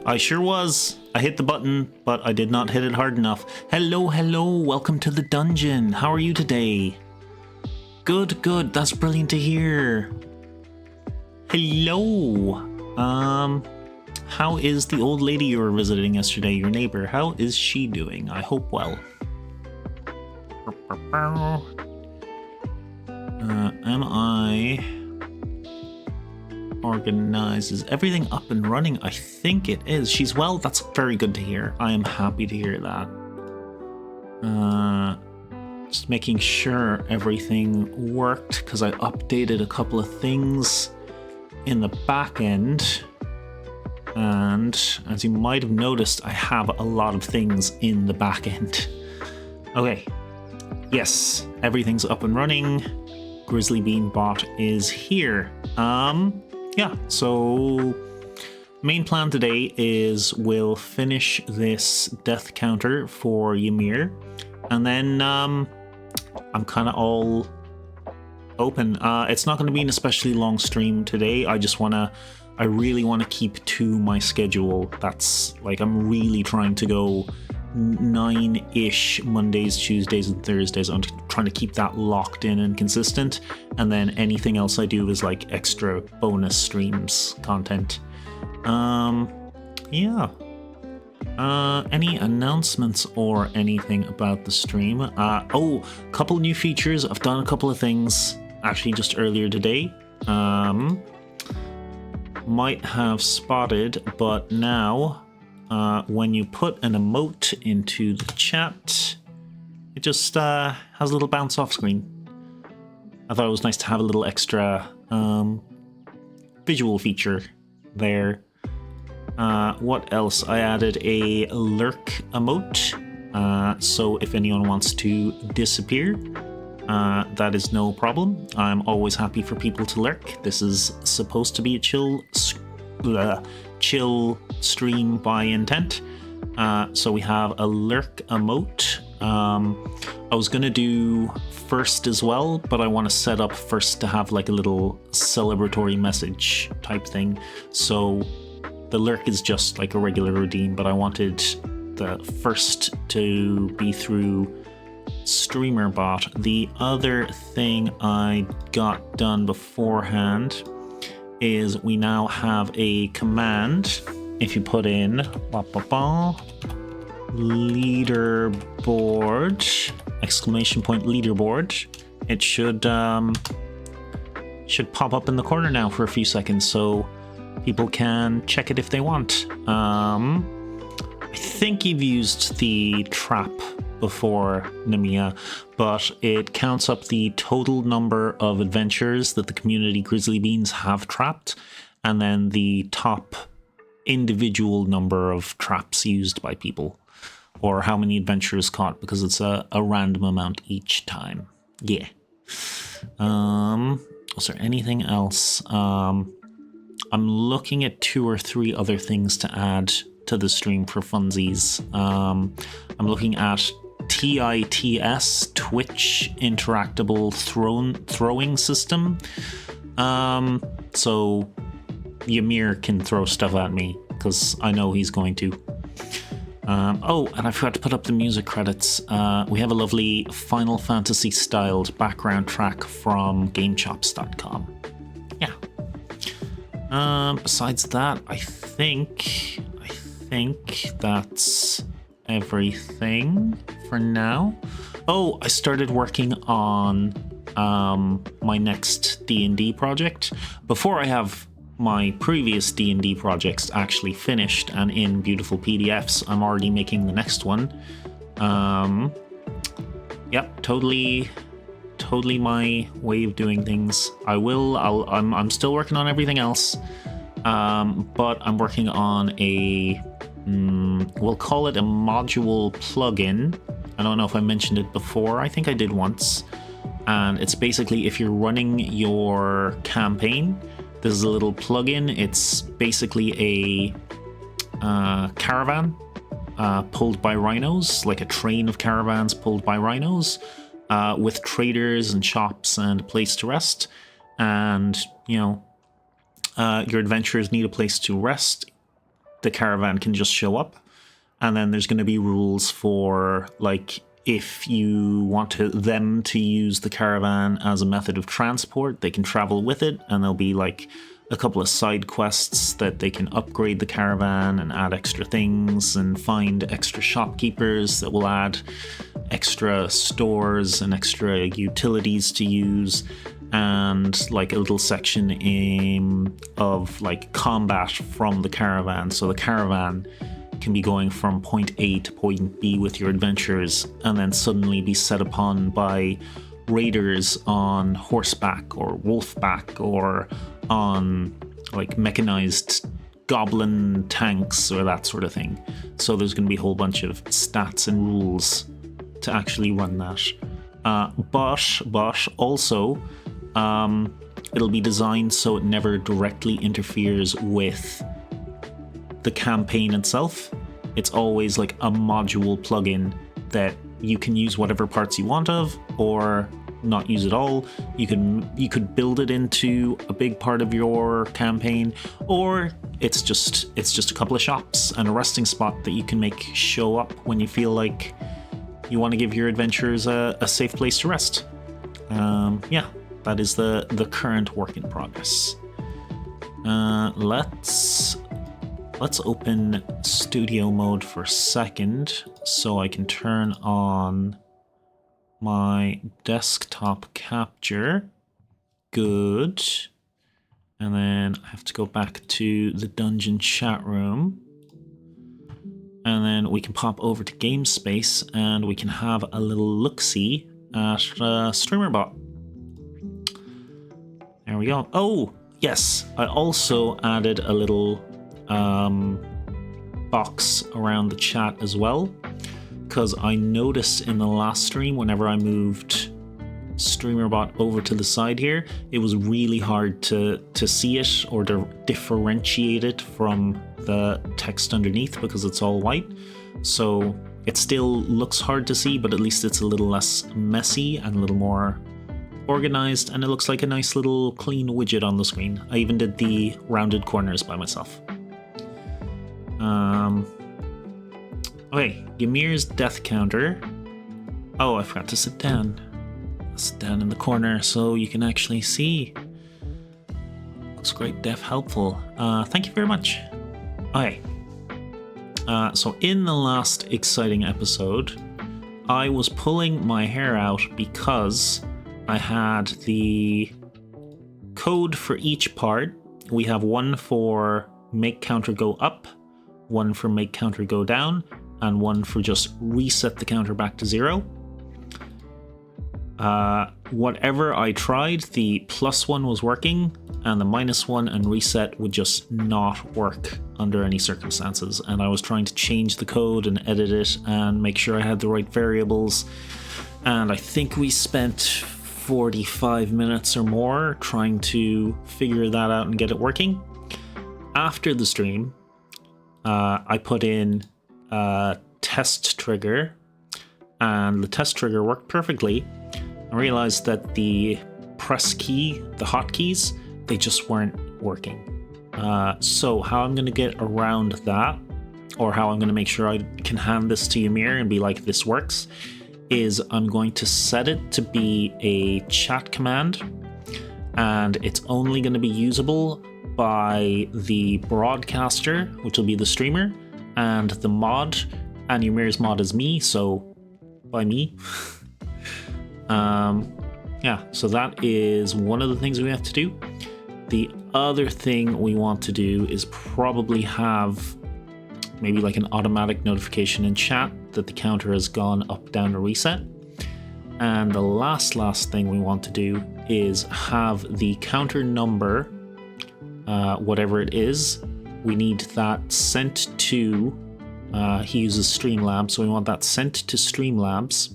I sure was. I hit the button, but I did not hit it hard enough. Hello, hello, welcome to the dungeon. How are you today? Good, good, that's brilliant to hear. Hello. How is the old lady you were visiting yesterday, your neighbor? How is she doing? I hope well. Am I organized? Is everything up and running? I think it is. She's well. That's very good to hear. I am happy to hear that. Just making sure everything worked because I updated a couple of things in the back end. And as you might have noticed, I have a lot of things in the back end. Okay. Yes, everything's up and running. Grizzly Bean bot is here. Yeah, so main plan today is we'll finish this death counter for Ymir, and then I'm kind of all open. It's not going to be an especially long stream today. I really want to keep to my schedule. That's like, I'm really trying to go 9-ish Mondays, Tuesdays, and Thursdays. I'm trying to keep that locked in and consistent, and then anything else I do is like extra bonus streams content. Yeah. Any announcements or anything about the stream? Couple new features. I've done a couple of things actually just earlier today. Might have spotted, but now when you put an emote into the chat, it just has a little bounce off screen. I thought it was nice to have a little extra visual feature there. What else? I added a lurk emote, so if anyone wants to disappear, that is no problem. I'm always happy for people to lurk. This is supposed to be a chill stream by intent. So we have a lurk emote. I was gonna do first as well, but I want to set up first to have like a little celebratory message type thing. So the lurk is just like a regular redeem, but I wanted the first to be through streamer bot. The other thing I got done beforehand is we now have a command. If you put in leaderboard, exclamation point leaderboard, it should pop up in the corner now for a few seconds so people can check it if they want. I think you've used the trap before, Namia, but it counts up the total number of adventures that the community Grizzly Beans have trapped, and then the top individual number of traps used by people, or how many adventures caught, because it's a random amount each time. Yeah. Was there anything else? I'm looking at 2 or 3 other things to add to the stream for funsies. I'm looking at TITS, Twitch Interactable Throwing System. So Ymir can throw stuff at me, because I know he's going to. And I forgot to put up the music credits. We have a lovely Final Fantasy styled background track from GameChops.com. Yeah. Besides that, I think that's everything for now. Oh, I started working on my next D&D project. Before I have my previous D&D projects actually finished and in beautiful PDFs, I'm already making the next one. Yep, totally my way of doing things. I'm still working on everything else, but I'm working on a we'll call it a module plugin. I don't know if I mentioned it before. I think I did once. And it's basically, if you're running your campaign, this is a little plugin. It's basically a caravan pulled by rhinos, like a train of caravans pulled by rhinos, with traders and shops and a place to rest. And, you know, your adventurers need a place to rest. the caravan can just show up. And then there's going to be rules for, like, if you want them to use the caravan as a method of transport, they can travel with it, and there'll be like a couple of side quests that they can upgrade the caravan and add extra things and find extra shopkeepers that will add extra stores and extra utilities to use, and like a little section of like combat from the caravan. So the caravan can be going from point A to point B with your adventurers and then suddenly be set upon by raiders on horseback or wolfback or on like mechanized goblin tanks or that sort of thing. So there's going to be a whole bunch of stats and rules to actually run that. But also it'll be designed so it never directly interferes with the campaign itself. It's always like a module plugin that you can use whatever parts you want of, or not use at all. You could build it into a big part of your campaign, or it's just a couple of shops and a resting spot that you can make show up when you feel like you want to give your adventurers a safe place to rest. Yeah, that is the current work in progress. Let's open studio mode for a second so I can turn on my desktop capture. Good. And then I have to go back to the dungeon chat room. And then we can pop over to game space and we can have a little look-see at StreamerBot. There we go. Oh, yes. I also added a little box around the chat as well, because I noticed in the last stream, whenever I moved StreamerBot over to the side here, it was really hard to see it or to differentiate it from the text underneath because it's all white. So it still looks hard to see, but at least it's a little less messy and a little more organized, and it looks like a nice little clean widget on the screen. I even did the rounded corners by myself. Okay, Ymir's death counter. Oh, I forgot to sit down. Sit down in the corner so you can actually see. Looks great, Def, helpful. Thank you very much. Okay. So in the last exciting episode, I was pulling my hair out because I had the code for each part. We have one for make counter go up, one for make counter go down, and one for just reset the counter back to 0. Whatever I tried, the +1 was working, and the -1 and reset would just not work under any circumstances. And I was trying to change the code and edit it and make sure I had the right variables. And I think we spent 45 minutes or more trying to figure that out and get it working. After the stream, I put in a test trigger, and the test trigger worked perfectly. I realized that the press key, the hotkeys, they just weren't working. So how I'm going to get around that, or how I'm going to make sure I can hand this to Ymir and be like, this works, is I'm going to set it to be a chat command, and it's only going to be usable by the broadcaster, which will be the streamer, and the mod, and Ymir's mod is me, so by me. Yeah, so that is one of the things we have to do. The other thing we want to do is probably have maybe like an automatic notification in chat that the counter has gone up, down, or reset. And the last thing we want to do is have the counter number, whatever it is, we need that sent to, he uses Streamlabs, so we want that sent to Streamlabs.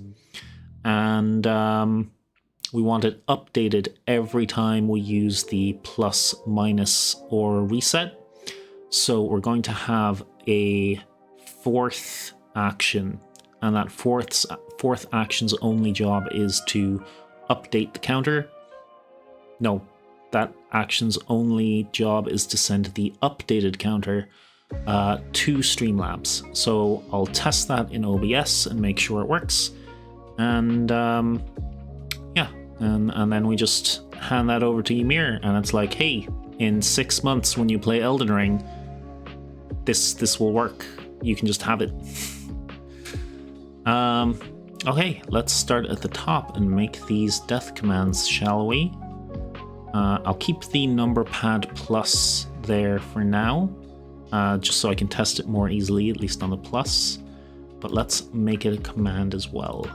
And we want it updated every time we use the plus, minus, or reset. So we're going to have a fourth action, and that fourth action's only job is to update the counter. No, that action's only job is to send the updated counter to Streamlabs. So I'll test that in OBS and make sure it works. And yeah, and then we just hand that over to Ymir, and it's like, hey, in 6 months when you play Elden Ring, this will work. You can just have it. Okay, let's start at the top and make these death commands, shall we? I'll keep the number pad plus there for now, just so I can test it more easily, at least on the plus. But let's make it a command as well.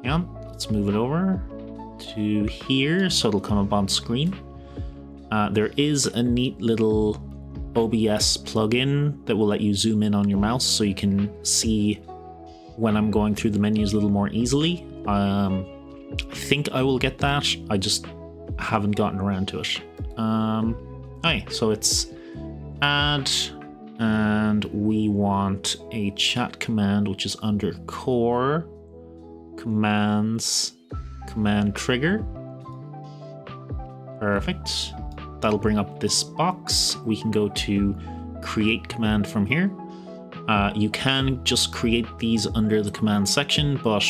Yeah, let's move it over to here so it'll come up on screen. There is a neat little OBS plugin that will let you zoom in on your mouse so you can see when I'm going through the menus a little more easily. I think I will get that. I just haven't gotten around to it. Okay, so it's add, and we want a chat command which is under core commands, command trigger. Perfect. That'll bring up this box. We can go to create command from here. You can just create these under the command section, but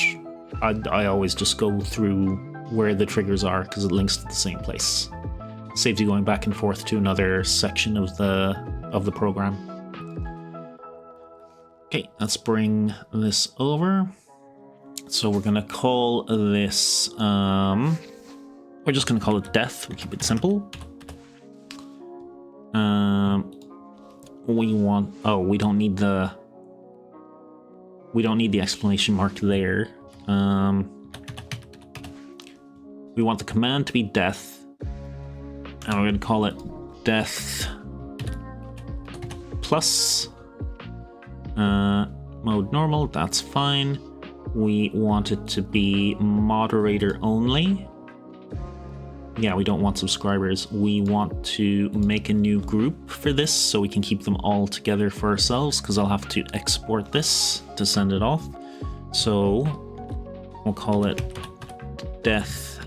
I always just go through where the triggers are because it links to the same place. Saves you going back and forth to another section of the program. Okay, let's bring this over. So we're gonna call this, we're just gonna call it death. We'll keep it simple. We want, oh, we don't need the exclamation mark there. We want the command to be death, and we're gonna call it death plus mode normal. That's fine. We want it to be moderator only. Yeah, we don't want subscribers. We want to make a new group for this so we can keep them all together for ourselves, because I'll have to export this to send it off. So we'll call it death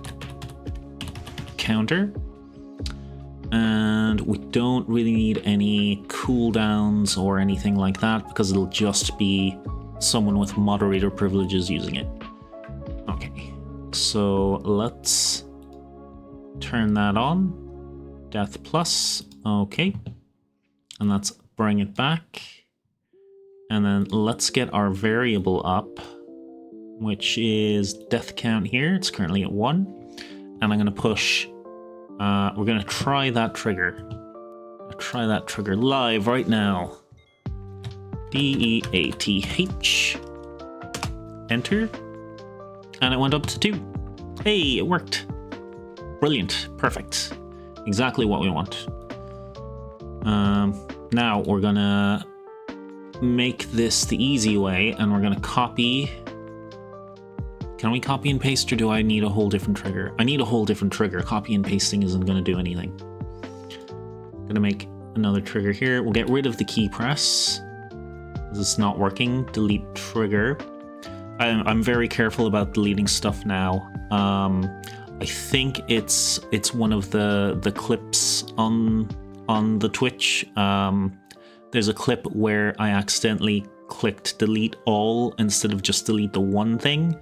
counter. And we don't really need any cooldowns or anything like that because it'll just be someone with moderator privileges using it. Okay, so let's turn that on. Death plus, okay. And let's bring it back. And then let's get our variable up, which is death count here. It's currently at 1. And I'm gonna push, we're gonna try that trigger. Try that trigger live right now. DEATH. Enter. And it went up to 2. Hey, it worked. Brilliant. Perfect. Exactly what we want. Now we're gonna make this the easy way, and we're gonna copy. Can we copy and paste, or do I need a whole different trigger? I need a whole different trigger. Copy and pasting isn't gonna do anything. Gonna make another trigger here. We'll get rid of the key press. It's not working. Delete trigger. I'm very careful about deleting stuff now. I think it's one of the clips on the Twitch. There's a clip where I accidentally clicked delete all instead of just delete the one thing.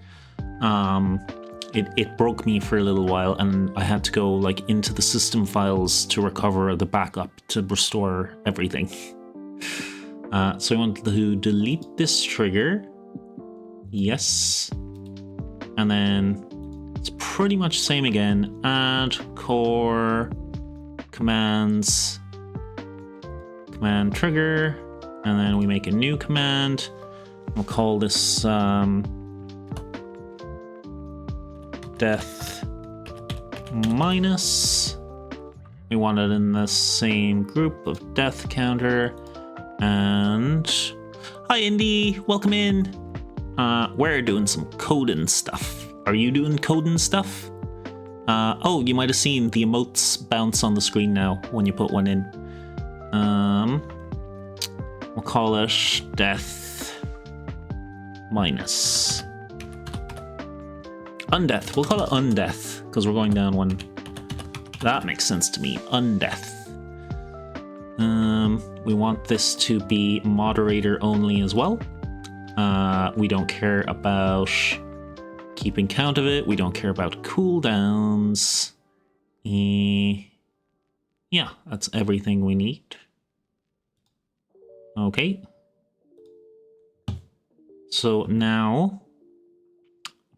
It broke me for a little while, and I had to go like into the system files to recover the backup to restore everything. So I want to delete this trigger. Yes. And then it's pretty much the same again. Add core commands, command trigger, and then we make a new command. We'll call this death minus. We want it in the same group of death counter. And hi Indy, welcome in. We're doing some coding stuff. Are you doing coding stuff? Oh, you might have seen the emotes bounce on the screen now when you put one in. We'll call it death minus. Undeath. We'll call it undeath because we're going down one. That makes sense to me. Undeath. We want this to be moderator only as well. We don't care about keeping count of it. We don't care about cooldowns. Yeah, that's everything we need. Okay. So now,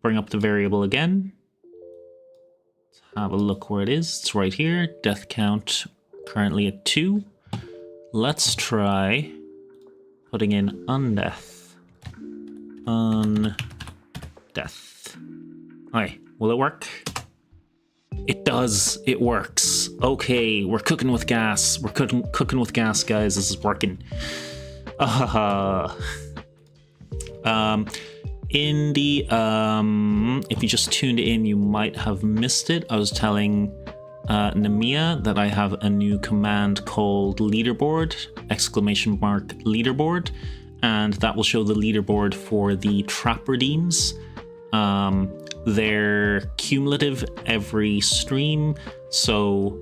bring up the variable again. Let's have a look where it is. It's right here. Death count currently at 2. Let's try putting in undeath. Undeath. Okay, will it work? It does. It works. Okay, we're cooking with gas. We're cooking with gas, guys. This is working. In the if you just tuned in, you might have missed it. I was telling Namia that I have a new command called leaderboard, ! Leaderboard, and that will show the leaderboard for the trap redeems. They're cumulative every stream, so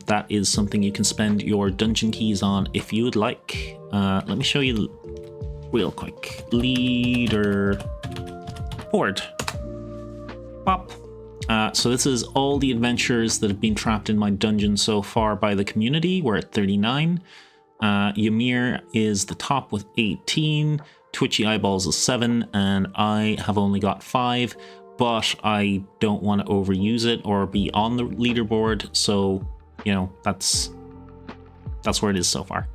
that is something you can spend your dungeon keys on if you would like. Let me show you real quick. Leaderboard. Pop. So this is all the adventurers that have been trapped in my dungeon so far by the community. We're at 39. Ymir is the top with 18. Twitchy Eyeballs is 7, and I have only got 5. But I don't want to overuse it or be on the leaderboard, so you know that's where it is so far.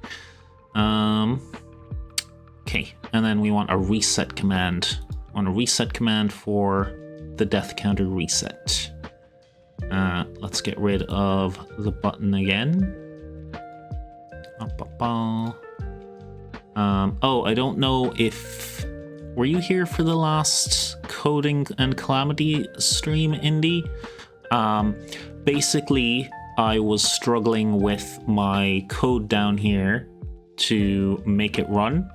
Okay, and then we want a reset command. I want a reset command for the death counter reset. Let's get rid of the button again. Oh, I don't know if... Were you here for the last Coding and Calamity stream, Indy? Basically, I was struggling with my code down here to make it run.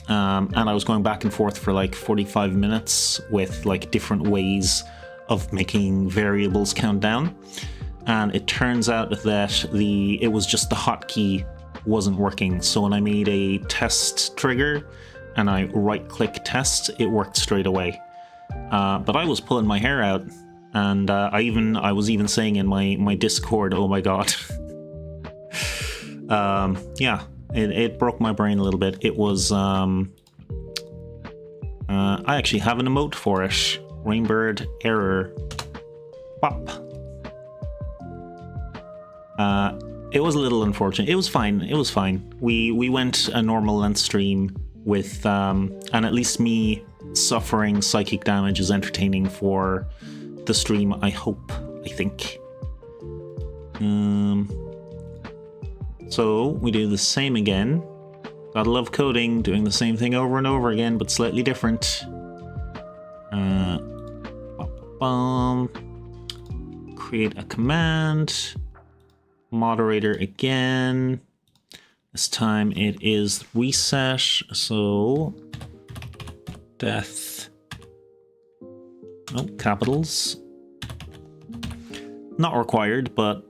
And I was going back and forth for like 45 minutes with like different ways of making variables count down. And it turns out that it was just the hotkey wasn't working. So when I made a test trigger and I right-click test, it worked straight away. But I was pulling my hair out, and I was even saying in my Discord, "Oh my god." Yeah, it broke my brain a little bit. It was I actually have an emote for it. Rainbird error. Pop. It was a little unfortunate. It was fine. It was fine. We went a normal length stream with and at least me suffering psychic damage is entertaining for the stream, I think. So we do the same again. Gotta love coding, doing the same thing over and over again, but slightly different. Create a command. Moderator again. This time it is reset, so death. Oh, capitals. Not required, but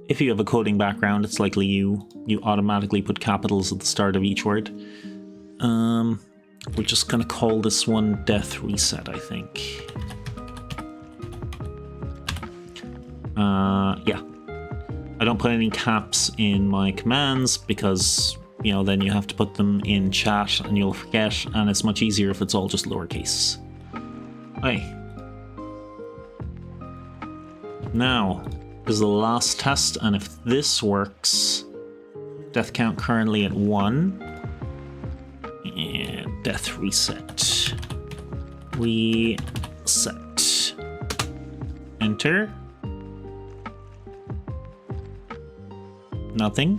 if you have a coding background, it's likely you automatically put capitals at the start of each word. We're just gonna call this one death reset, I think. Yeah. I don't put any caps in my commands because, you know, then you have to put them in chat and you'll forget, and it's much easier if it's all just lowercase. Okay. Now, this is the last test, and if this works, death count currently at 1. And death reset. Reset. Enter. Nothing.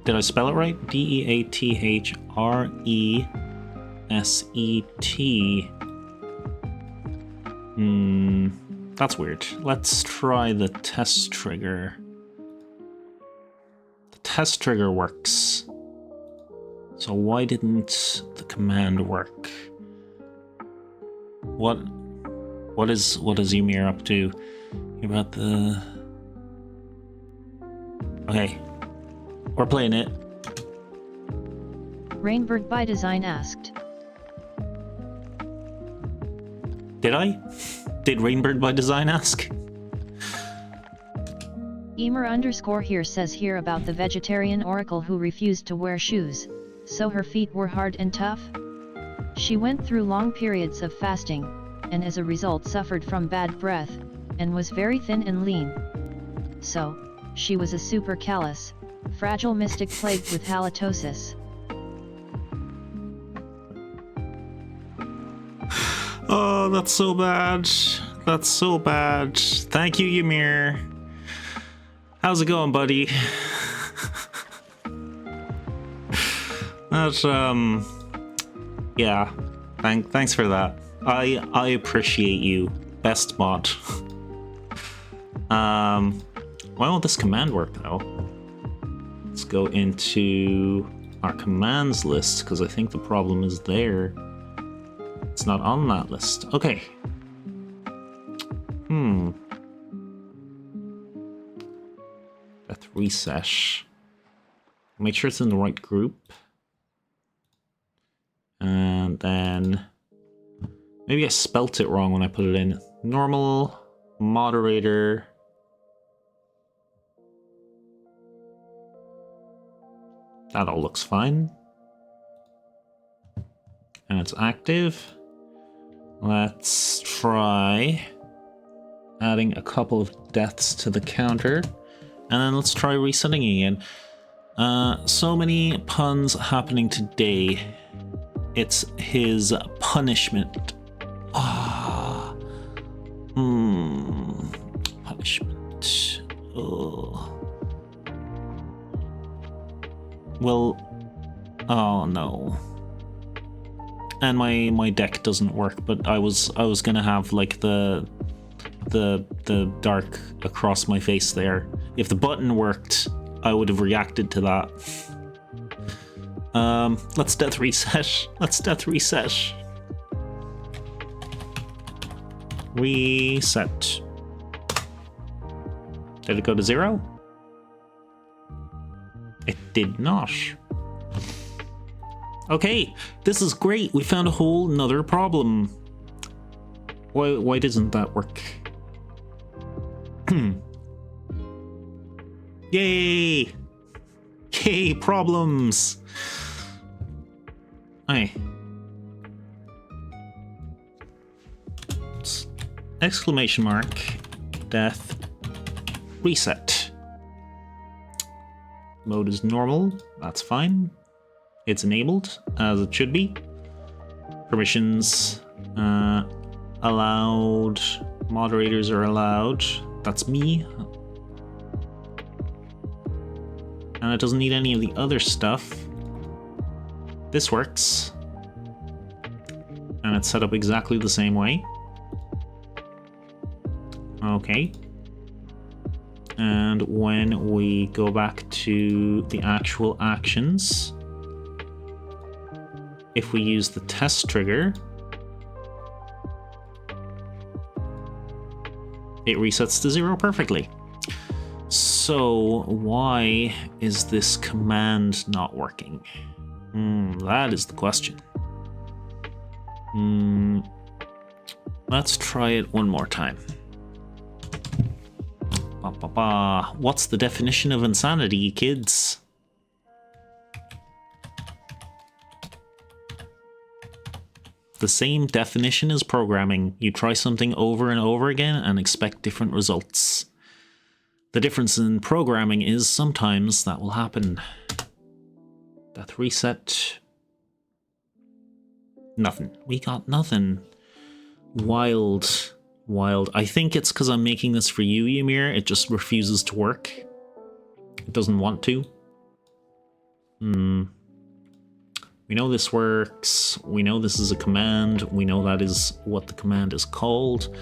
Did I spell it right? DEATHRESET. That's weird. Let's try the test trigger. The test trigger works. So why didn't the command work? What is Ymir up to? About the... Okay, we're playing it. Rainbird by Design asked. Did I? Did Rainbird by Design ask? Emer_here says here about the vegetarian oracle who refused to wear shoes, so her feet were hard and tough. She went through long periods of fasting, and as a result suffered from bad breath, and was very thin and lean. So, she was a super callous, fragile mystic plagued with halitosis. Oh, that's so bad. That's so bad. Thank you, Ymir. How's it going, buddy? That, yeah. Thanks for that. I appreciate you. Best mod. Why won't this command work, though? Let's go into our commands list, because I think the problem is there. It's not on that list. Okay. Death reset. Make sure it's in the right group. And then maybe I spelt it wrong when I put it in. Normal, moderator. That all looks fine. And it's active. Let's try adding a couple of deaths to the counter. And then let's try resetting again. So many puns happening today. It's his punishment. Punishment. Well, oh no. And my deck doesn't work, but I was gonna have like the dark across my face there. If the button worked, I would have reacted to that. Let's death reset. Let's death reset. Reset. Did it go to 0? It did not. Okay, this is great. We found a whole nother problem. Why doesn't that work? Yay! Yay, problems! Aye. Exclamation mark, death, reset. Mode is normal, that's fine. It's enabled, as it should be. Permissions, allowed, moderators are allowed. That's me. And it doesn't need any of the other stuff. This works. And it's set up exactly the same way. Okay. And when we go back to the actual actions, if we use the test trigger, it resets to 0 perfectly. So why is this command not working? That is the question. Let's try it one more time. What's the definition of insanity, kids? The same definition as programming. You try something over and over again and expect different results. The difference in programming is sometimes that will happen. Death reset. Nothing. We got nothing. Wild. I think it's because I'm making this for you, Ymir. It just refuses to work. It doesn't want to. We know this works. We know this is a command. We know that is what the command is called.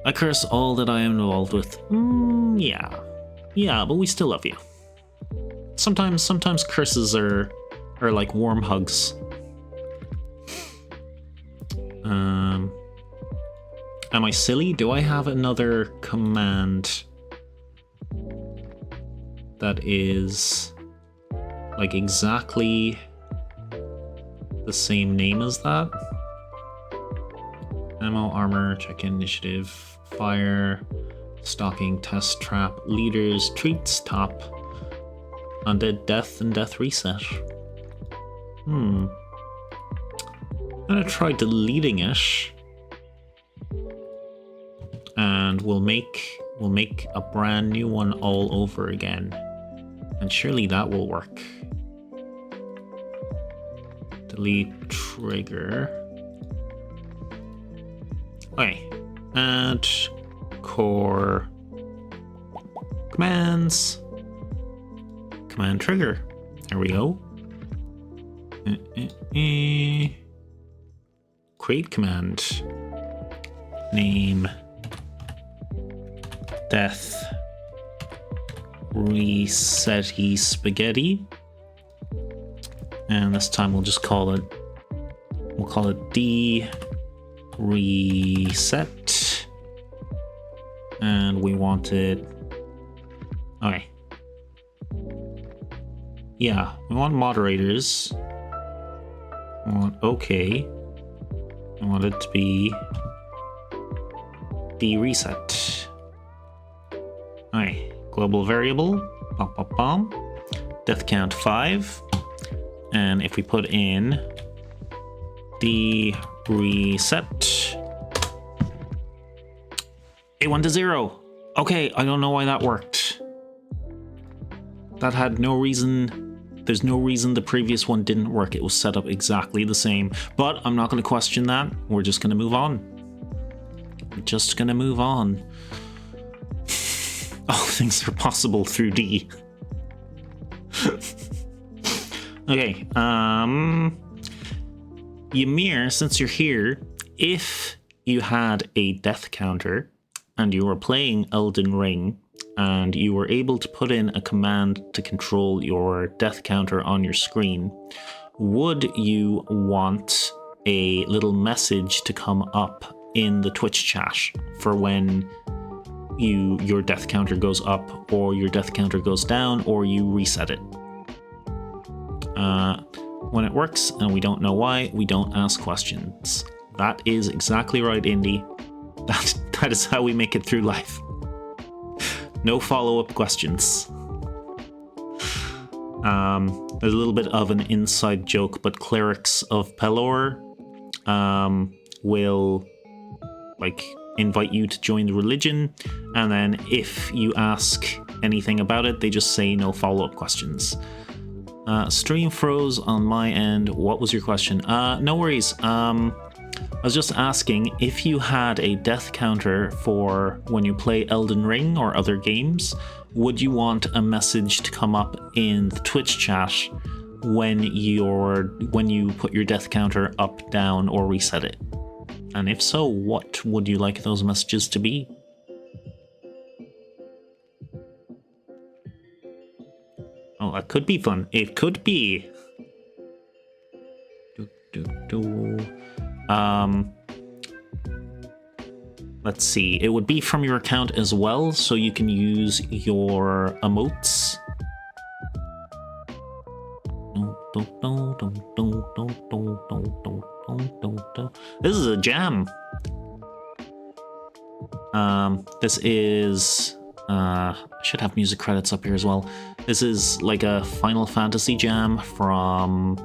I curse all that I am involved with. Yeah. Yeah, but we still love you. Sometimes curses are like warm hugs. Am I silly? Do I have another command that is like exactly the same name as that. Ammo, armor, check initiative, fire, stalking, test trap, leaders, treats, top, undead death, and death reset. I'm gonna try deleting it, and we'll make a brand new one all over again, and surely that will work. Delete trigger. Okay, add core commands, command trigger. There we go. Create command. Name death resetty spaghetti, and this time we'll just call it D reset, and we want it. Okay. Yeah, we want moderators. We want okay. I want it to be D reset. Alright, global variable, death count 5, and if we put in D reset, it went to 0. Okay, I don't know why that worked. That had no reason. There's no reason the previous one didn't work. It was set up exactly the same, but I'm not going to question that. We're just going to move on. We're just going to move on. All things are possible through D. Okay, Ymir, since you're here, if you had a death counter and you were playing Elden Ring and you were able to put in a command to control your death counter on your screen, would you want a little message to come up in the Twitch chat for when your death counter goes up or your death counter goes down or you reset it? When it works and we don't know why, we don't ask questions. That is exactly right, Indy. That is how we make it through life. No follow-up questions. There's a little bit of an inside joke, but clerics of Pelor will invite you to join the religion, and then if you ask anything about it, they just say no follow-up questions. Stream froze on my end. What was your question? No worries. I was just asking if you had a death counter for when you play Elden Ring or other games, would you want a message to come up in the Twitch chat when you put your death counter up, down, or reset it? And if so, what would you like those messages to be? Oh, that could be fun. It could be. Let's see. It would be from your account as well, so you can use your emotes. This is a jam. This is... I should have music credits up here as well. This is like a Final Fantasy jam from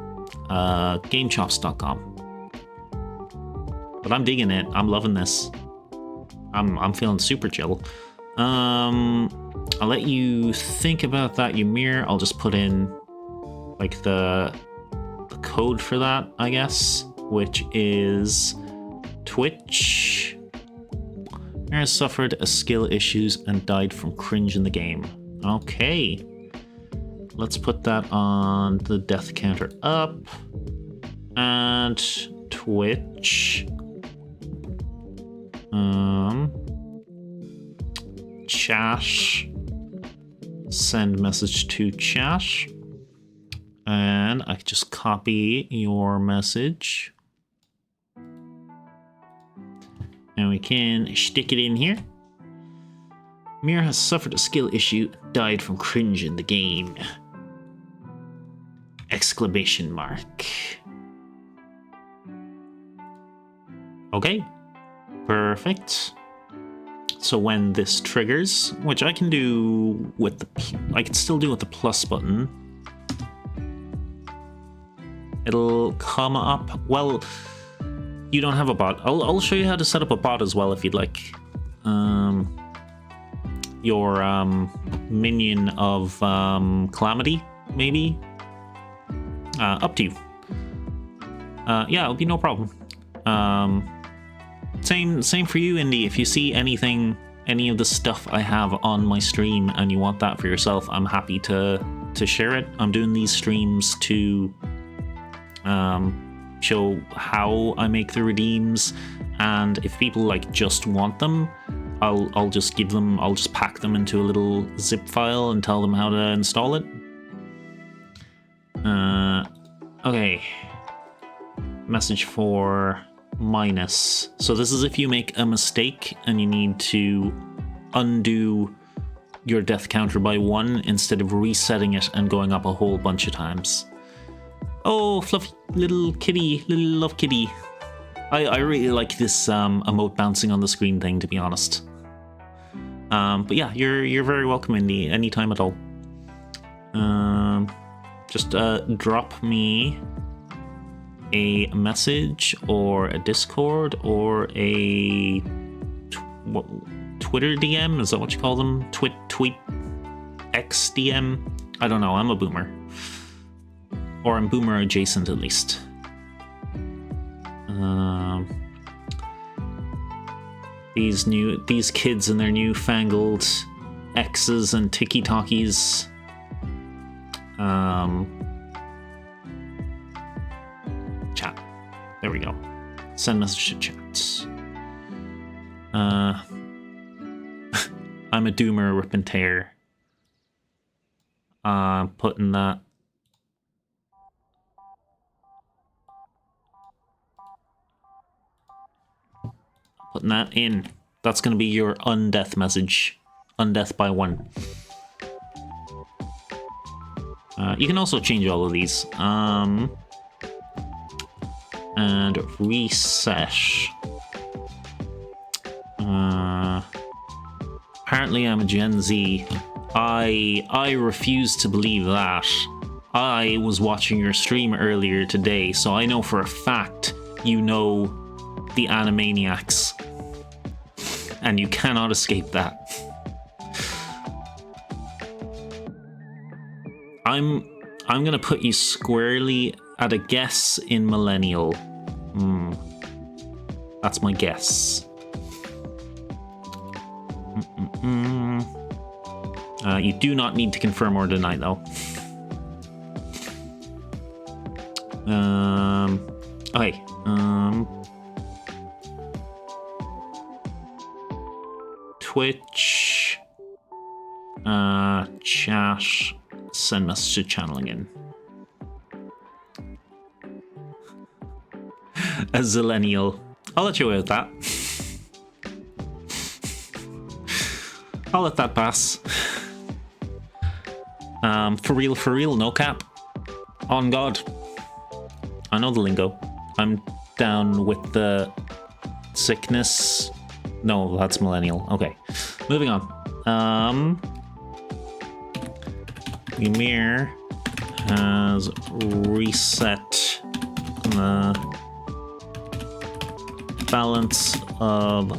GameChops.com. But I'm digging it. I'm loving this. I'm feeling super chill. I'll let you think about that, Ymir. I'll just put in like the code for that, I guess, which is Twitch. Ymir has suffered a skill issues and died from cringe in the game. Okay. Let's put that on the death counter up. And Twitch. Chat. Send message to chat. And I just copy your message. And we can stick it in here. Mir has suffered a skill issue, died from cringe in the game. exclamation mark. Okay, perfect. So when this triggers, which I can do with the, I can still do with the plus button, it'll come up. Well, you don't have a bot. I'll show you how to set up a bot as well if you'd like. Your minion of Calamity, maybe. Up to you. Yeah, it'll be no problem. Same for you, Indy. If you see anything, any of the stuff I have on my stream, and you want that for yourself, I'm happy to share it. I'm doing these streams to show how I make the redeems, and if people like just want them, I'll just give them. I'll just pack them into a little zip file and tell them how to install it. Okay. Message for minus. So this is if you make a mistake and you need to undo your death counter by 1 instead of resetting it and going up a whole bunch of times. Oh, fluffy little kitty, little love kitty. I really like this emote bouncing on the screen thing, to be honest. But yeah, you're very welcome, Indy, anytime at all. Just drop me a message or a Discord or a Twitter DM. Is that what you call them? Tweet X DM. I don't know. I'm a boomer, or I'm boomer adjacent at least. These kids and their newfangled X's and tiki-talkies. Chat. There we go. Send message to chat. I'm a doomer, rip and tear. Putting that. Putting that in. That's going to be your undeath message. Undeath by 1. You can also change all of these. And reset. Apparently I'm a Gen Z. I refuse to believe that. I was watching your stream earlier today, so I know for a fact you know the Animaniacs. And you cannot escape that. I'm gonna put you squarely at a guess in millennial. That's my guess. You do not need to confirm or deny though. Okay. Twitch. Chat. Send message to channeling in. A zillennial. I'll let you away with that. I'll let that pass. For real, no cap. On God. I know the lingo. I'm down with the sickness. No, that's millennial. Okay. Moving on. Ymir has reset the balance of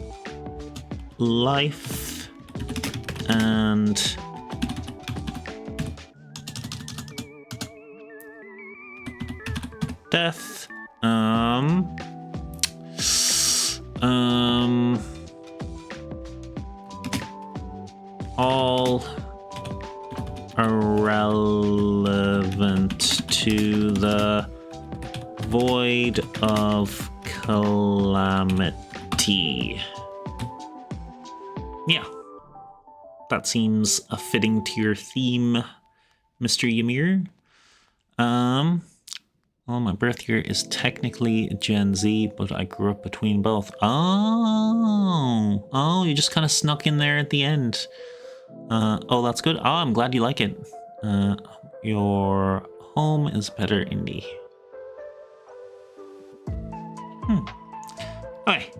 life and death. All irrelevant to the void of calamity. Yeah, that seems a fitting to your theme, Mr. Ymir. Well, my birth year is technically Gen Z, but I grew up between both. Oh, you just kind of snuck in there at the end. Oh, that's good. Oh, I'm glad you like it. Your home is better indie. Okay.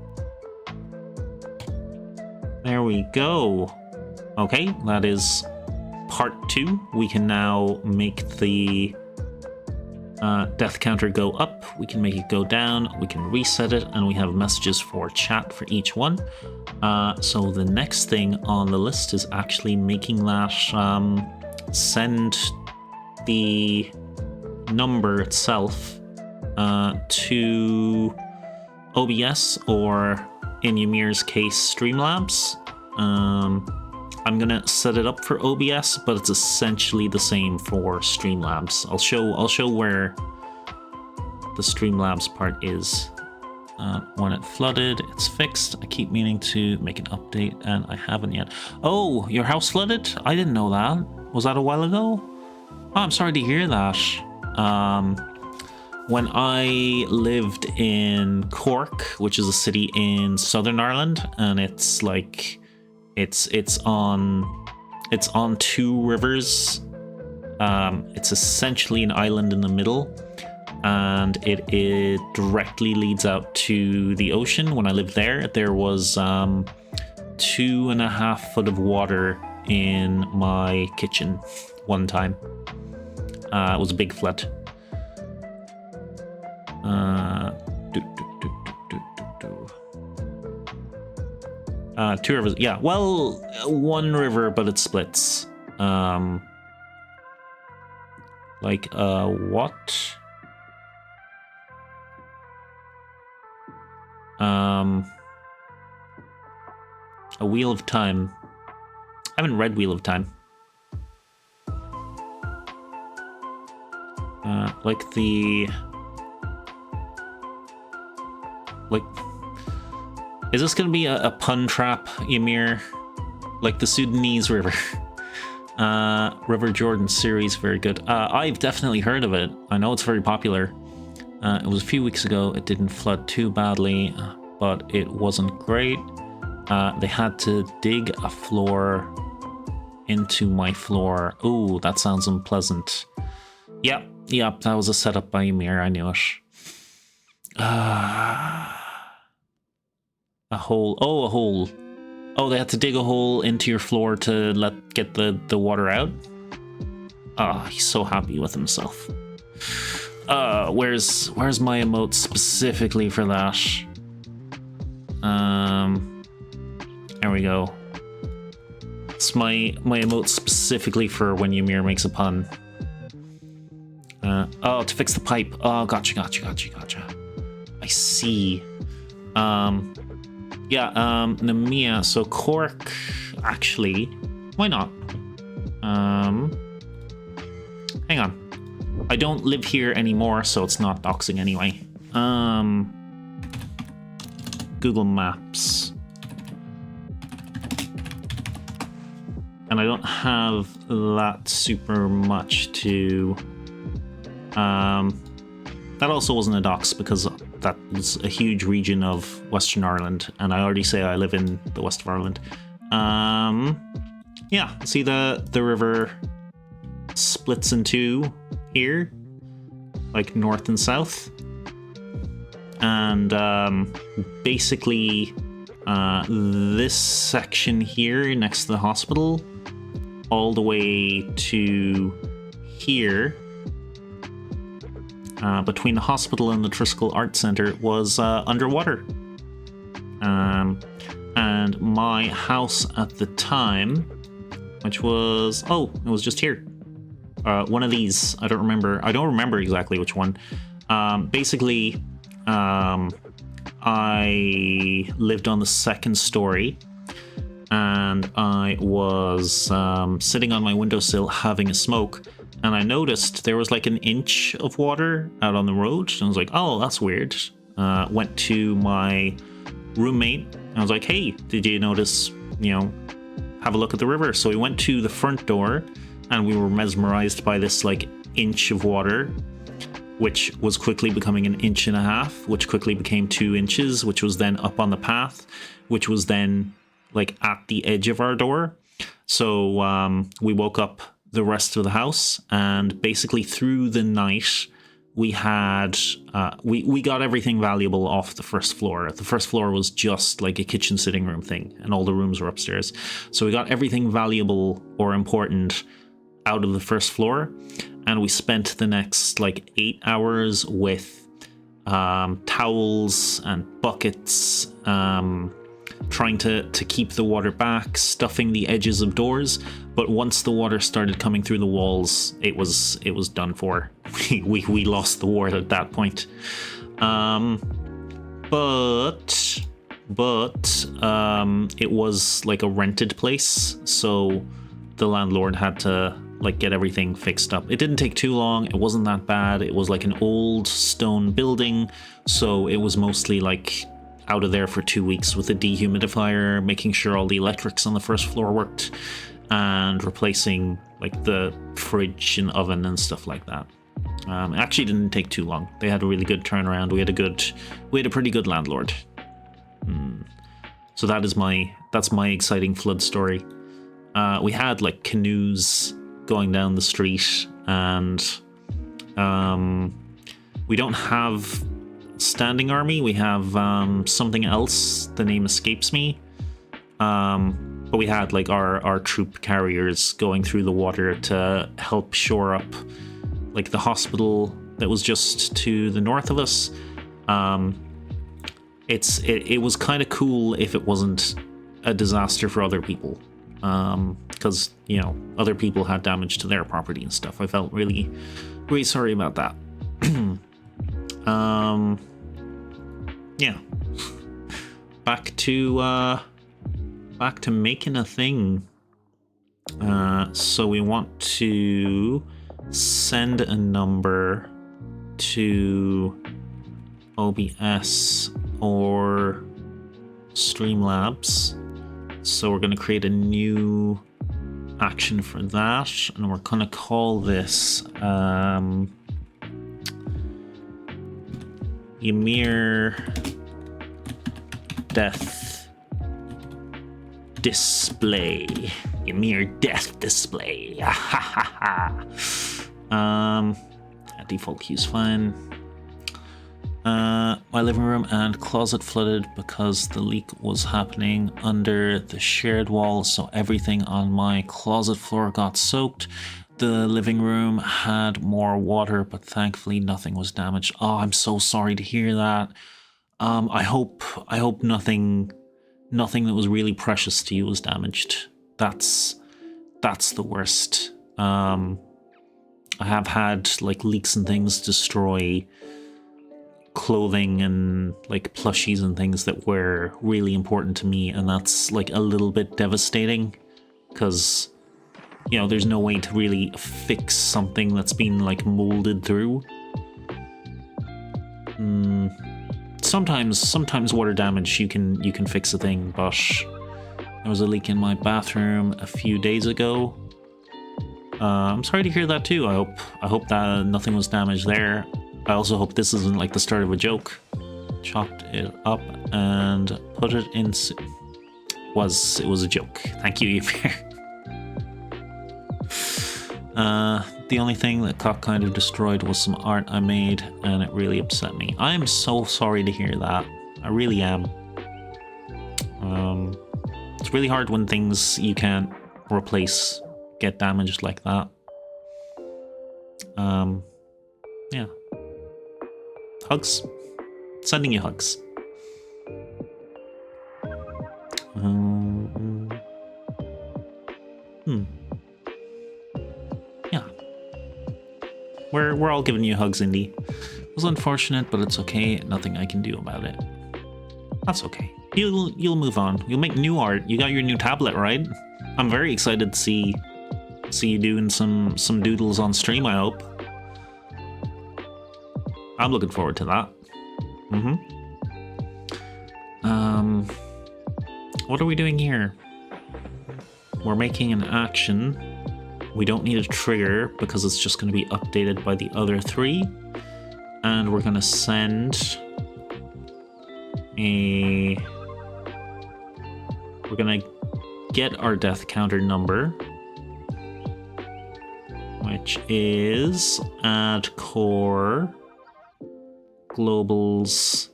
There we go. Okay, that is part 2. We can now make the death counter go up. We can make it go down. We can reset it, and we have messages for chat for each one. So the next thing on the list is actually making that send the number itself to OBS, or in Ymir's case, Streamlabs. I'm gonna set it up for OBS, but it's essentially the same for Streamlabs. I'll show where the Streamlabs part is. When it flooded, it's fixed. I keep meaning to make an update, and I haven't yet. Oh, your house flooded? I didn't know that. Was that a while ago? Oh, I'm sorry to hear that. When I lived in Cork, which is a city in Southern Ireland, and it's like it's on 2 rivers. It's essentially an island in the middle, and it directly leads out to the ocean. When I lived there was 2.5 foot of water in my kitchen one time. It was a big flood. 2 rivers, yeah. Well, 1 river, but it splits. What? A Wheel of Time. I haven't read Wheel of Time. Is this gonna be a pun trap, Ymir? Like the Sudanese river. River Jordan series, very good. I've definitely heard of it. I know it's very popular. It was a few weeks ago. It didn't flood too badly, but it wasn't great. They had to dig a floor into my floor. Ooh, that sounds unpleasant. Yep, that was a setup by Ymir, I knew it. A hole. Oh, a hole. Oh, they had to dig a hole into your floor to get the water out? He's so happy with himself. Where's my emote specifically for that? There we go. It's my emote specifically for when Ymir makes a pun. Oh, to fix the pipe. Oh, gotcha. I see. Nemia, so Cork, actually, why not? Hang on. I don't live here anymore, so it's not doxing anyway. Google Maps. And I don't have that super much to... that also wasn't a dox because that was a huge region of Western Ireland, and I already say I live in the west of Ireland. Yeah, see the river splits in 2 here, like north and south, and basically this section here next to the hospital all the way to here, between the hospital and the Triskel Art Center, was underwater. And my house at the time, which was, it was just here. One of these, I don't remember exactly which one. Basically, I lived on the 2nd story, and I was sitting on my windowsill having a smoke, and I noticed there was like an inch of water out on the road, and I was like, oh, that's weird. Went to my roommate, and I was like, hey, did you notice, have a look at the river? So we went to the front door, and we were mesmerized by this like inch of water, which was quickly becoming 1.5 inches, which quickly became 2 inches, which was then up on the path, which was then like at the edge of our door. So we woke up the rest of the house, and basically through the night we had we got everything valuable off the first floor. The first floor was just like a kitchen sitting room thing, and all the rooms were upstairs. So we got everything valuable or important out of the first floor, and we spent the next like 8 hours with towels and buckets, trying to keep the water back, stuffing the edges of doors. But once the water started coming through the walls, it was done for. we lost the war at that point. But it was like a rented place, so the landlord had to like get everything fixed up. It didn't take too long. It wasn't that bad. It was like an old stone building, so it was mostly like out of there for 2 weeks with a dehumidifier, making sure all the electrics on the first floor worked, and replacing like the fridge and oven and stuff like that. It actually didn't take too long. They had a really good turnaround. We had a pretty good landlord. So that's my exciting flood story. We had like canoes going down the street, and we don't have standing army. We have something else. The name escapes me. But we had like our troop carriers going through the water to help shore up like the hospital that was just to the north of us. It was kind of cool if it wasn't a disaster for other people, because you know, other people had damage to their property and stuff. I felt really sorry about that. Yeah, back to making a thing. So we want to send a number to OBS or Streamlabs. So we're going to create a new action for that, and we're going to call this Ymir Death Display. Ymir Death Display. Default key's fine. My living room and closet flooded because the leak was happening under the shared wall, so everything on my closet floor got soaked. The living room had more water, but thankfully nothing was damaged. Oh, I'm so sorry to hear that. I hope nothing that was really precious to you was damaged. That's the worst. I have had like leaks and things destroy clothing and like plushies and things that were really important to me, and that's like a little bit devastating because, you know, there's no way to really fix something that's been like molded through. Sometimes water damage you can fix a thing, but there was a leak in my bathroom a few days ago. I'm sorry to hear that too. I hope that nothing was damaged there. I also hope this isn't like the start of a joke. Chopped it up and put it in. It was a joke. Thank you, Ymir. The only thing that got kind of destroyed was some art I made, and it really upset me. I am so sorry to hear that. I really am. It's really hard when things you can't replace get damaged like that. Yeah. Hugs. Sending you hugs. Yeah. We're all giving you hugs, Indy. It was unfortunate, but it's okay. Nothing I can do about it. That's okay. You'll move on. You'll make new art. You got your new tablet, right? I'm very excited to see you doing some doodles on stream, I hope. I'm looking forward to that. What are we doing here? We're making an action. We don't need a trigger because it's just going to be updated by the other three. And we're going to send we're going to get our death counter number. which is add core globals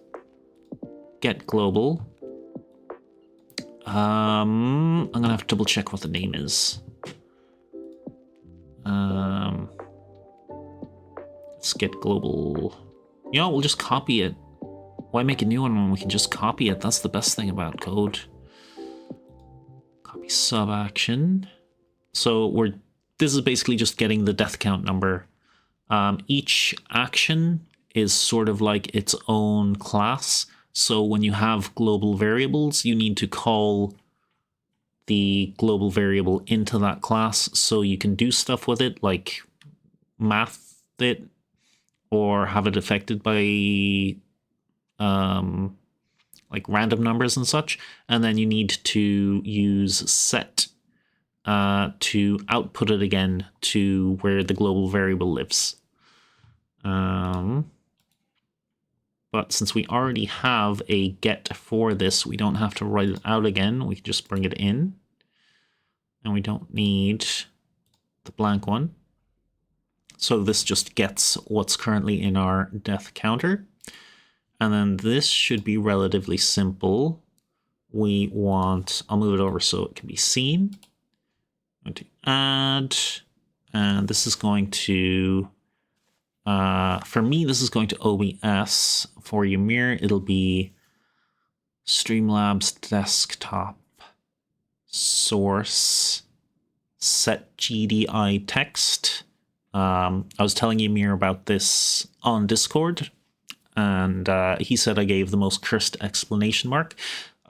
get global. I'm gonna have to double check what the name is. Let's get global. You know, we'll just copy it. Why make a new one when we can just copy it? That's the best thing about code. Copy sub action. So this is basically just getting the death count number. Each action is sort of like its own class. So when you have global variables, you need to call the global variable into that class so you can do stuff with it, like math it or have it affected by like random numbers and such. And then you need to use set to output it again to where the global variable lives. But since we already have a get for this, we don't have to write it out again. We can just bring it in. And we don't need the blank one. So this just gets what's currently in our death counter. And then this should be relatively simple. We want, I'll move it over so it can be seen. I'm going to add, and this is going to, for me, this is going to OBS. For Ymir, it'll be Streamlabs desktop source set GDI text. I was telling Ymir about this on Discord, and he said I gave the most cursed explanation mark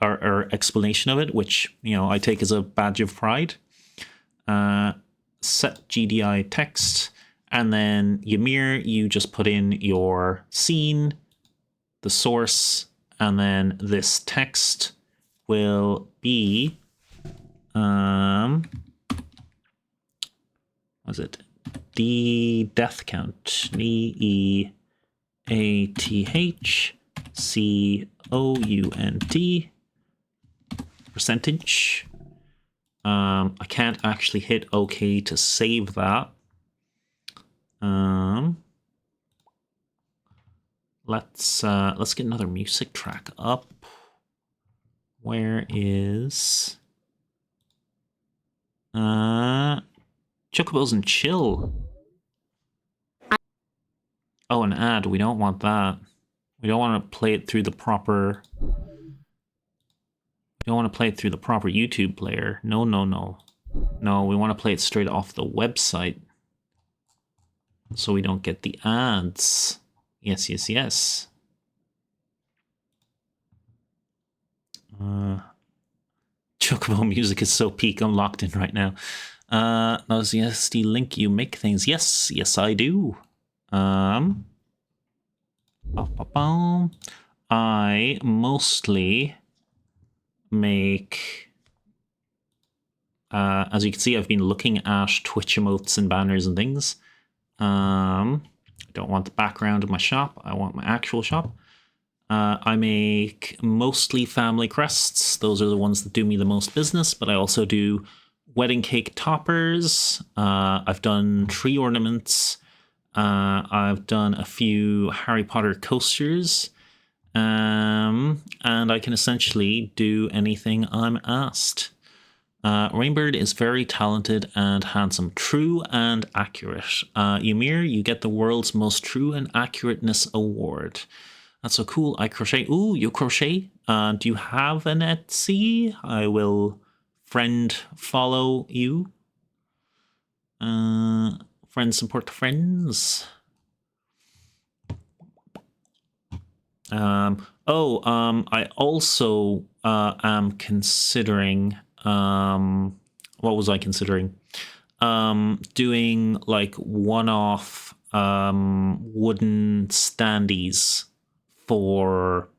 or explanation of it, which, you know, I take as a badge of pride. Set GDI text, and then Ymir, you just put in your scene, the source, and then this text will be was it the death count, DEATHCOUNT percentage. I can't actually hit OK to save that. Let's get another music track up. Where is Chocobos and Chill? Oh, an ad. We don't want that. We don't want to play it through the proper. We don't want to play it through the proper YouTube player. No, no, no. No, we want to play it straight off the website, so we don't get the ads. Yes, yes, yes. Chocobo music is so peak. I'm locked in right now. Does the SD link you make things? Yes, yes, I do. I mostly make. As you can see, I've been looking at Twitch emotes and banners and things. I don't want the background of my shop. I want my actual shop. I make mostly family crests. Those are the ones that do me the most business, but I also do wedding cake toppers. I've done tree ornaments. I've done a few Harry Potter coasters. And I can essentially do anything I'm asked. Rainbird is very talented and handsome. True and accurate. Ymir, you get the world's most true and accurateness award. That's so cool. I crochet. Ooh, you crochet? Do you have an Etsy? I will follow you. Friends support friends. I also am considering. What was I considering? Doing like one-off wooden standees for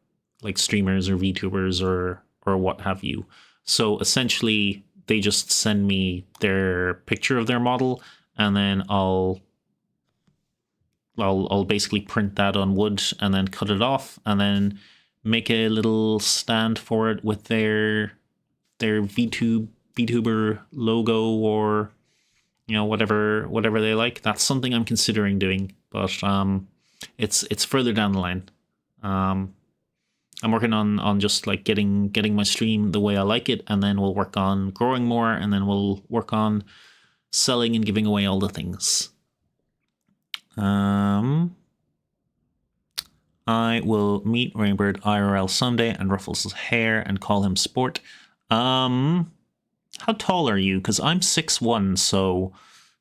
like streamers or VTubers or what have you. So essentially, they just send me their picture of their model, and then I'll basically print that on wood and then cut it off, and then make a little stand for it with their VTuber logo or you know, whatever they like. That's something I'm considering doing, but it's further down the line. I'm working on just like getting my stream the way I like it, and then we'll work on growing more, and then we'll work on selling and giving away all the things. I will meet Rainbird IRL Sunday and ruffles his hair and call him Sport. How tall are you? Because I'm 6'1", so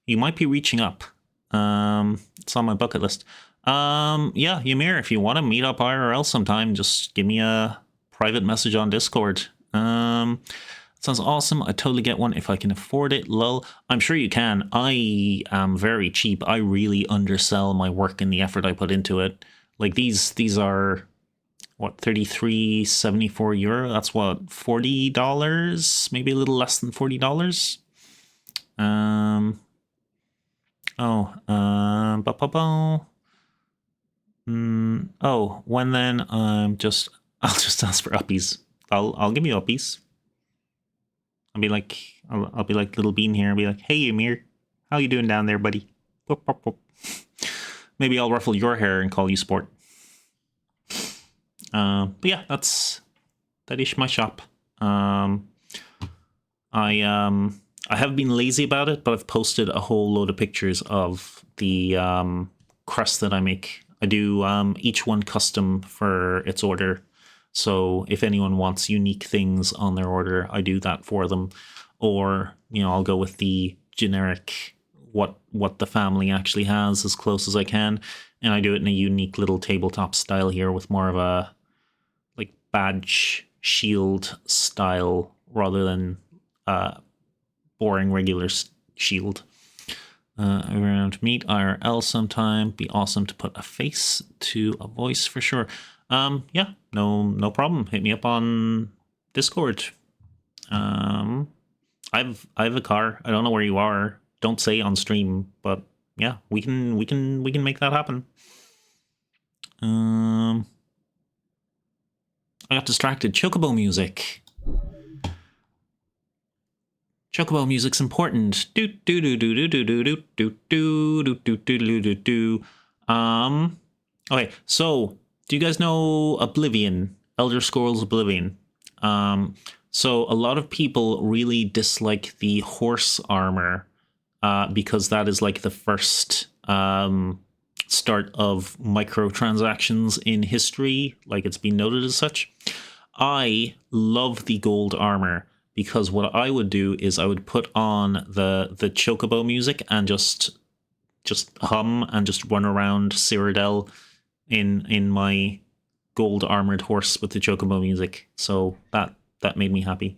you might be reaching up. It's on my bucket list. Yeah, Ymir, if you want to meet up IRL sometime, just give me a private message on Discord. Sounds awesome. I totally get one if I can afford it. Lol. I'm sure you can. I am very cheap. I really undersell my work and the effort I put into it. Like these are what, 33.74 euro? That's what, $40? Maybe a little less than $40. When then I'll just ask for uppies. I'll give you uppies. I'll be like Little Bean here. I'll be like, hey Ymir, how you doing down there, buddy? Boop, boop, boop. Maybe I'll ruffle your hair and call you Sport. But yeah, that is my shop. I have been lazy about it, but I've posted a whole load of pictures of the crest that I make. I do each one custom for its order. So if anyone wants unique things on their order, I do that for them. Or, you know, I'll go with the generic what the family actually has as close as I can. And I do it in a unique little tabletop style here with more of a like badge shield style rather than boring regular shield. Around meet IRL sometime. Be awesome to put a face to a voice for sure. Yeah, no problem. Hit me up on Discord. I have a car. I don't know where you are. Don't say on stream, but yeah, we can make that happen. I got distracted. Chocobo music. Chocobo music's important. Do do do do do do do do do do do do do do. Okay, so do you guys know Oblivion? Elder Scrolls Oblivion. So a lot of people really dislike the horse armor because that is like the first start of microtransactions in history, like it's been noted as such. I love the gold armor because what I would do is I would put on the Chocobo music and just hum and just run around Cyrodiil in my gold armored horse with the Chocobo music. So that made me happy.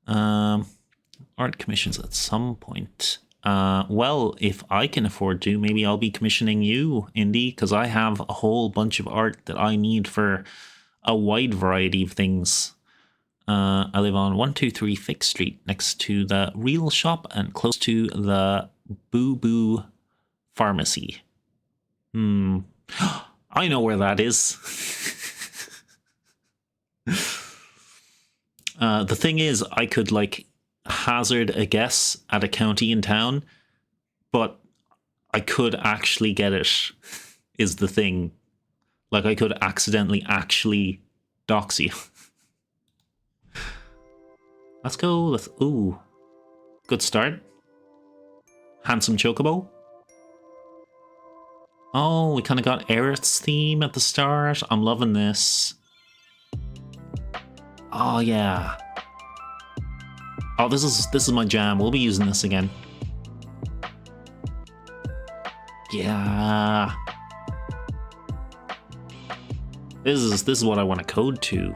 Art commissions at some point. Well, if I can afford to, maybe I'll be commissioning you, Indy, because I have a whole bunch of art that I need for a wide variety of things. I live on 123 Fix Street, next to the Real Shop and close to the Boo Boo Pharmacy. I know where that is. The thing is, I could like hazard a guess at a county in town, but I could actually get it, is the thing. Like I could accidentally actually dox you. Let's go. Ooh. Good start. Handsome Chocobo. Oh, we kind of got Aerith's theme at the start. I'm loving this. Oh, yeah. Oh, this is my jam. We'll be using this again. Yeah. This is what I want to code to.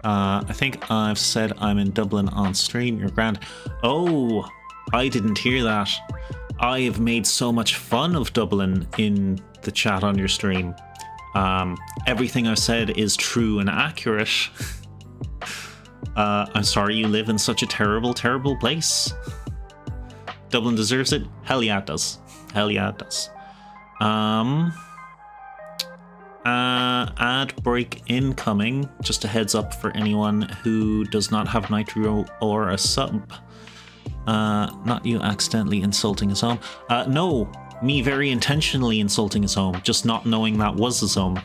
I think I've said I'm in Dublin on stream. You're grand. Oh, I didn't hear that. I have made so much fun of Dublin in the chat on your stream. Everything I've said is true and accurate. I'm sorry you live in such a terrible, terrible place. Dublin deserves it? Hell yeah, it does. Hell yeah, it does. Ad break incoming. Just a heads up for anyone who does not have Nitro or a sub. Not you accidentally insulting his home. No, me very intentionally insulting his home, just not knowing that was his home.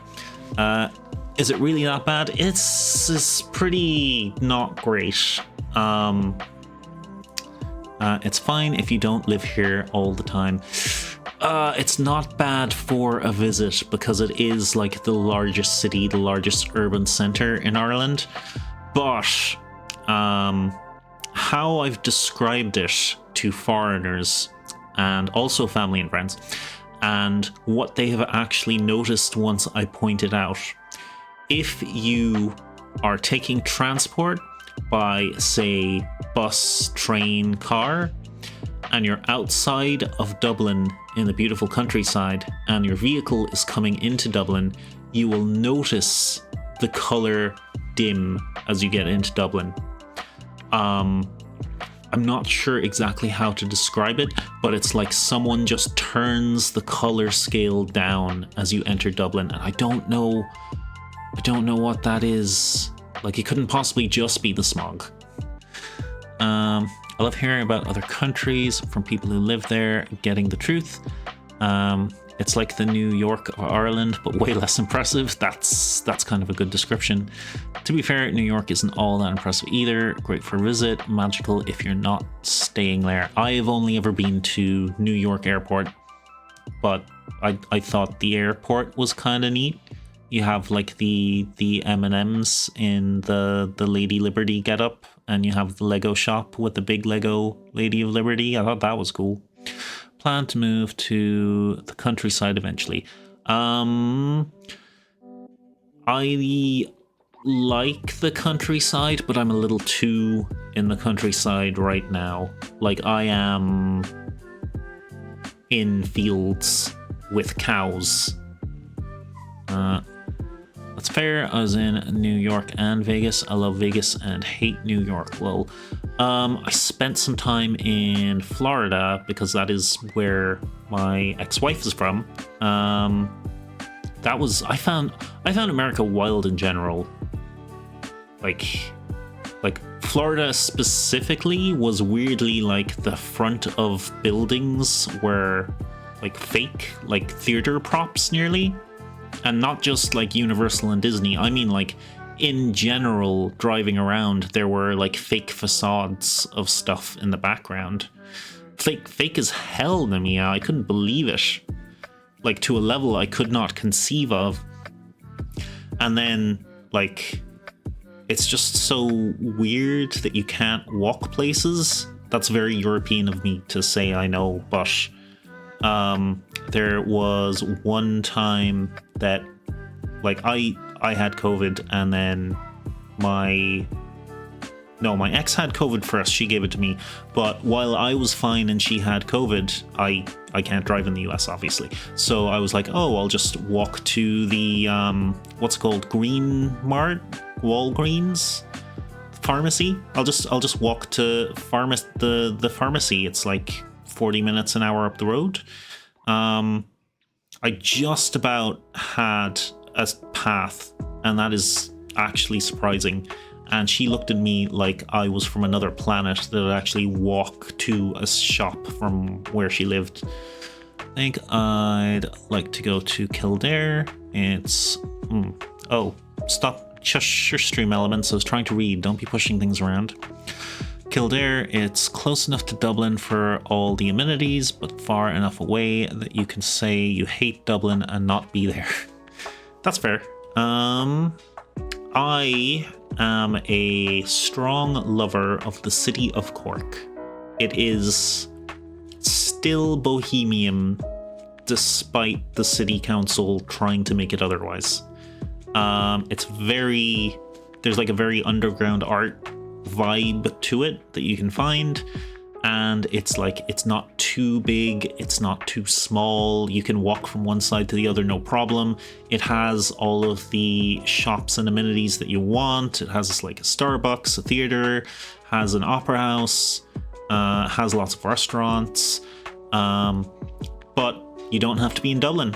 Is it really that bad? It's pretty not great. It's fine if you don't live here all the time. It's not bad for a visit because it is like the largest city, the largest urban center in Ireland. But how I've described it to foreigners and also family and friends, and what they have actually noticed once I point it out. If you are taking transport by, say, bus, train, car, and you're outside of Dublin in the beautiful countryside, and your vehicle is coming into Dublin, you will notice the colour dim as you get into Dublin. I'm not sure exactly how to describe it, but it's like someone just turns the colour scale down as you enter Dublin, and I don't know what that is. Like, it couldn't possibly just be the smog. I love hearing about other countries from people who live there, getting the truth. It's like the New York of Ireland, but way less impressive. That's kind of a good description. To be fair, New York isn't all that impressive either. Great for a visit, magical if you're not staying there. I have only ever been to New York Airport, but I thought the airport was kind of neat. You have like the M&Ms in the Lady Liberty getup, and you have the Lego shop with the big Lego Lady of Liberty. I thought that was cool. Plan to move to the countryside eventually. I like the countryside, but I'm a little too in the countryside right now. Like, I am in fields with cows. That's fair. I was in New York and Vegas. I love Vegas and hate New York. Well, I spent some time in Florida because that is where my ex-wife is from. I found America wild in general. Like Florida specifically was weirdly like the front of buildings were like fake, like theater props nearly. And not just like Universal and Disney. I mean, like, in general, driving around, there were like fake facades of stuff in the background. Fake as hell to me. I couldn't believe it. Like, to a level I could not conceive of. And then, like, it's just so weird that you can't walk places. That's very European of me to say, I know, but there was one time that, like, I had COVID, and then my ex had COVID first. She gave it to me, but while I was fine and she had COVID, I can't drive in the US, obviously. So I was like, oh, I'll just walk to the what's it called, Green Mart, Walgreens pharmacy. I'll just walk to the pharmacy. It's like 40 minutes an hour up the road. I just about had a path, and that is actually surprising. And she looked at me like I was from another planet that I'd actually walk to a shop from where she lived. I think I'd like to go to Kildare. It's oh, stop, shush your stream elements. I was trying to read. Don't be pushing things around. Kildare, it's close enough to Dublin for all the amenities, but far enough away that you can say you hate Dublin and not be there. That's fair. I am a strong lover of the city of Cork. It is still bohemian, despite the city council trying to make it otherwise. There's like a very underground art vibe to it that you can find, and it's like, it's not too big, it's not too small. You can walk from one side to the other, no problem. It has all of the shops and amenities that you want. It has like a Starbucks, a theater, has an opera house, has lots of restaurants, but you don't have to be in Dublin.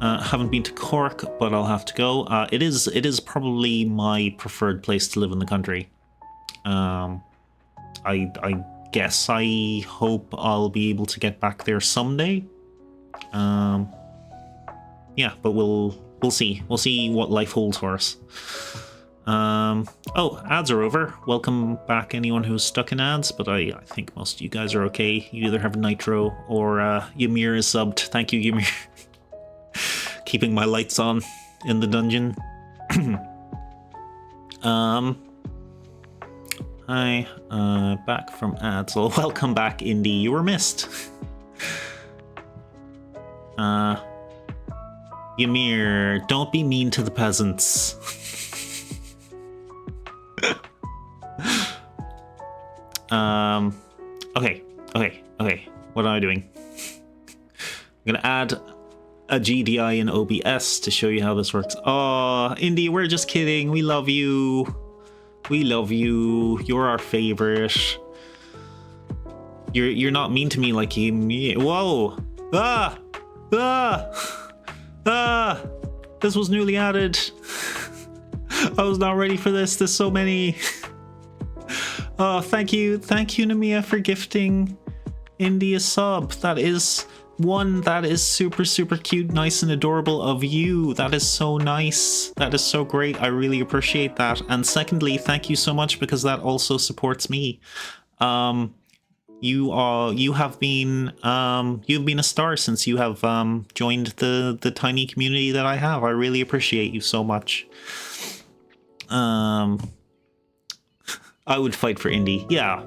Haven't been to Cork, but I'll have to go. It is probably my preferred place to live in the country. I guess. I hope I'll be able to get back there someday. Yeah, but we'll see. We'll see what life holds for us. Oh, ads are over. Welcome back anyone who's stuck in ads, but I think most of you guys are okay. You either have Nitro or Ymir is subbed. Thank you, Ymir. Keeping my lights on in the dungeon. Hi, back from ads. Well, welcome back, Indy. You were missed. Ymir, don't be mean to the peasants. Okay. What am I doing? I'm gonna add a GDI in OBS to show you how this works. Oh, Indy, we're just kidding. We love you. We love you. You're our favorite. You're not mean to me like you. Whoa! This was newly added. I was not ready for this. There's so many. Oh, thank you, Namia, for gifting Indy a sub. That is super cute, nice and adorable of you. That is so nice. That is so great. I really appreciate that. And secondly, thank you so much because that also supports me. You have been a star since you have joined the tiny community that I have. I really appreciate you so much. I would fight for Indy. Yeah,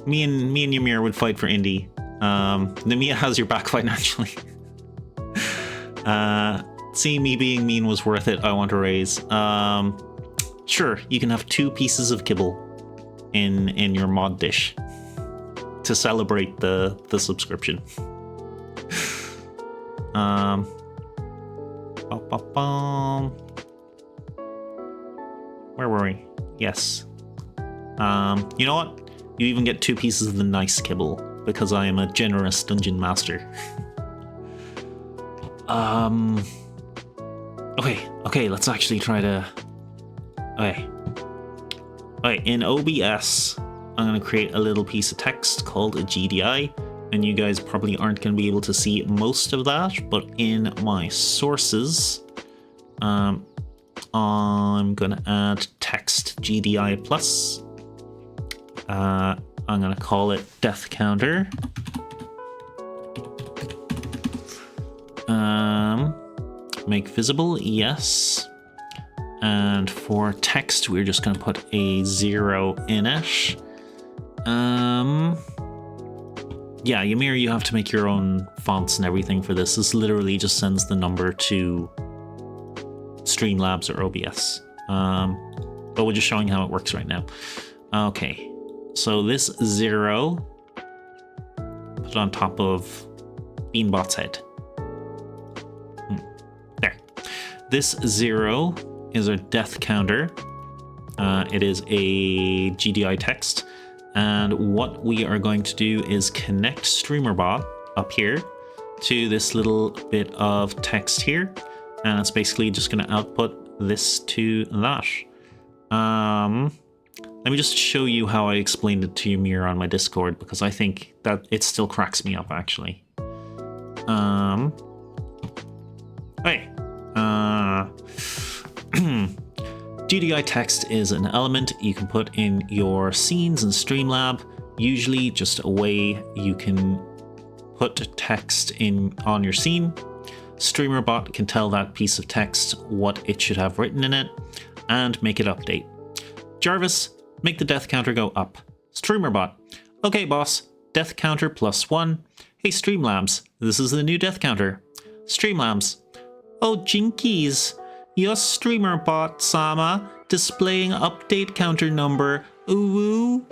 me and Ymir would fight for Indy. Namia has your back financially. See, me being mean was worth it. I want a raise. Sure, you can have 2 pieces of kibble in your mod dish to celebrate the subscription. Where were we? Yes. You know what? You even get 2 pieces of the nice kibble because I am a generous dungeon master. Okay, let's actually try to... Okay, in OBS, I'm going to create a little piece of text called a GDI, and you guys probably aren't going to be able to see most of that, but in my sources, I'm going to add text GDI plus. I'm going to call it death counter. Make visible, yes. And for text, we're just going to put a 0 in it. Yeah, Ymir, you have to make your own fonts and everything for this. This literally just sends the number to Streamlabs or OBS. But we're just showing how it works right now. Okay, so this 0, put it on top of Beanbot's head. There. This 0 is our death counter. It is a GDI text. And what we are going to do is connect StreamerBot up here to this little bit of text here. And it's basically just going to output this to that. Let me just show you how I explained it to Ymir on my Discord, because I think that it still cracks me up, actually. Okay. GDI text is an element you can put in your scenes in Streamlab. Usually just a way you can put text on your scene. StreamerBot can tell that piece of text what it should have written in it and make it update. Jarvis, make the death counter go up. StreamerBot, okay boss, death counter +1. Hey Streamlabs, this is the new death counter. Streamlabs, oh jinkies. Your StreamerBot Sama displaying update counter number. Ooh.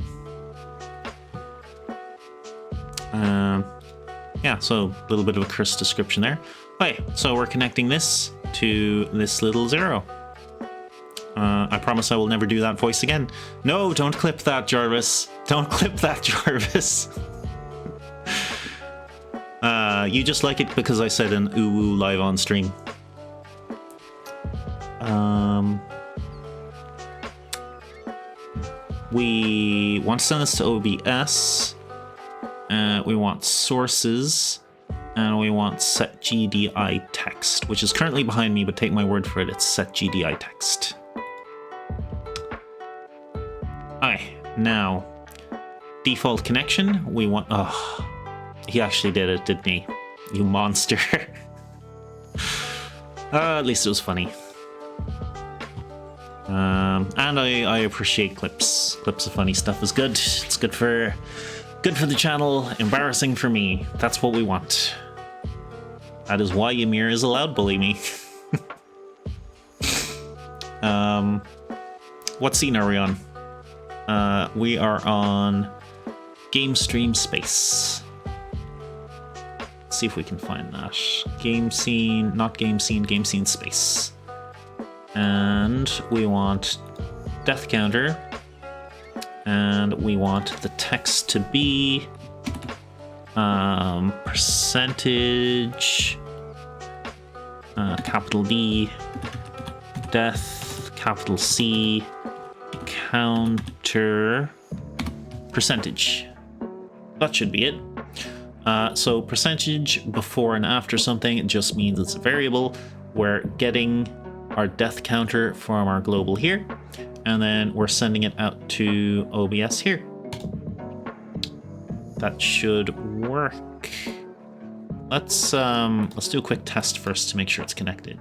Yeah, so a little bit of a curse description there. Okay, so we're connecting this to this little 0. I promise I will never do that voice again. No, don't clip that, Jarvis. Don't clip that, Jarvis. You just like it because I said an ooh live on stream. We want to send this to OBS. we want sources, and we want set GDI text, which is currently behind me, but take my word for it, it's set GDI text. Aye, now, default connection, we want, oh, he actually did it, didn't he? You monster. At least it was funny. And I appreciate clips. Clips of funny stuff is good. It's good for the channel, embarrassing for me. That's what we want. That is why Ymir is allowed bully me. What scene are we on? We are on Game Stream Space. Let's see if we can find that. Game scene, not game scene, game scene space. And we want death counter. And we want the text to be percentage, capital D, death, capital C, counter, percentage. That should be it. So percentage before and after something, it just means it's a variable. We're getting our death counter from our global here, and then we're sending it out to OBS here. That should work. Let's do a quick test first to make sure it's connected.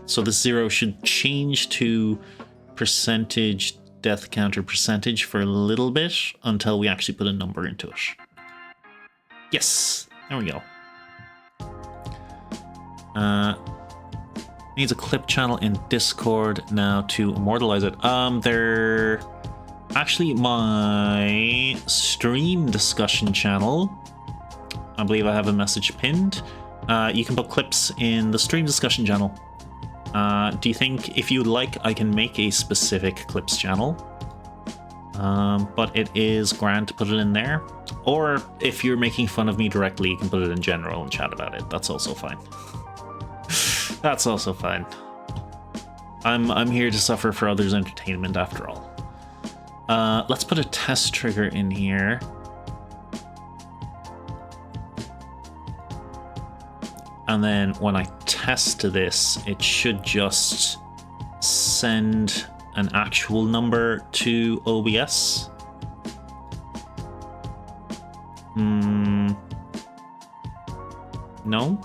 So the 0 should change to percentage death counter percentage for a little bit until we actually put a number into it. Yes, there we go. Needs a clip channel in Discord now to immortalize it. They're actually my stream discussion channel. I believe I have a message pinned. You can put clips in the stream discussion channel. Do you think, if you'd like, I can make a specific clips channel? But it is grand to put it in there. Or if you're making fun of me directly, you can put it in general and chat about it. That's also fine. That's also fine. I'm here to suffer for others' entertainment after all. Let's put a test trigger in here. And then when I test this, it should just send an actual number to OBS. No?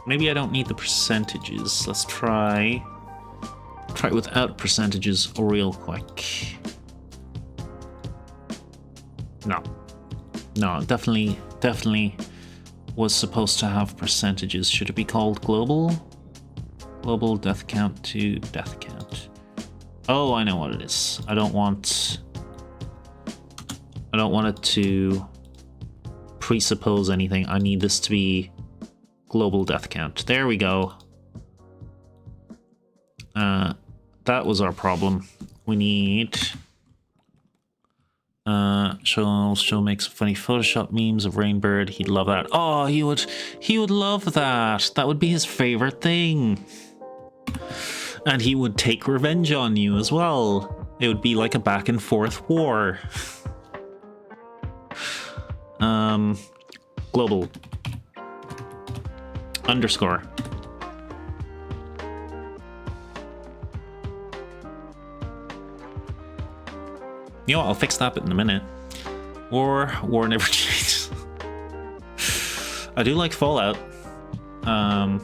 Maybe I don't need the percentages. Let's try it without percentages real quick. No, definitely was supposed to have percentages. Should it be called global? Global death count to death count. Oh, I know what it is. I don't want it to presuppose anything. I need this to be global death count. There we go. That was our problem. We need she'll make some funny Photoshop memes of Rainbird. He'd love that. Oh, he would love that. That would be his favorite thing. And he would take revenge on you as well. It would be like a back and forth war. Global underscore. You know what, I'll fix that bit in a minute. War never changes. I do like Fallout. I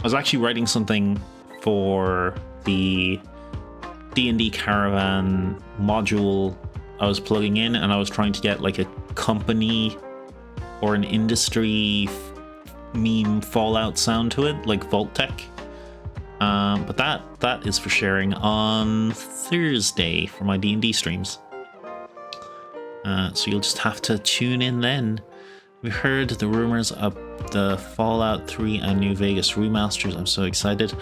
was actually writing something for the D&D Caravan module I was plugging in, and I was trying to get like a company or an industry meme Fallout sound to it, like Vault-Tec. But that is for sharing on Thursday for my D&D streams. So you'll just have to tune in then. We heard the rumors of the Fallout 3 and New Vegas remasters. I'm so excited.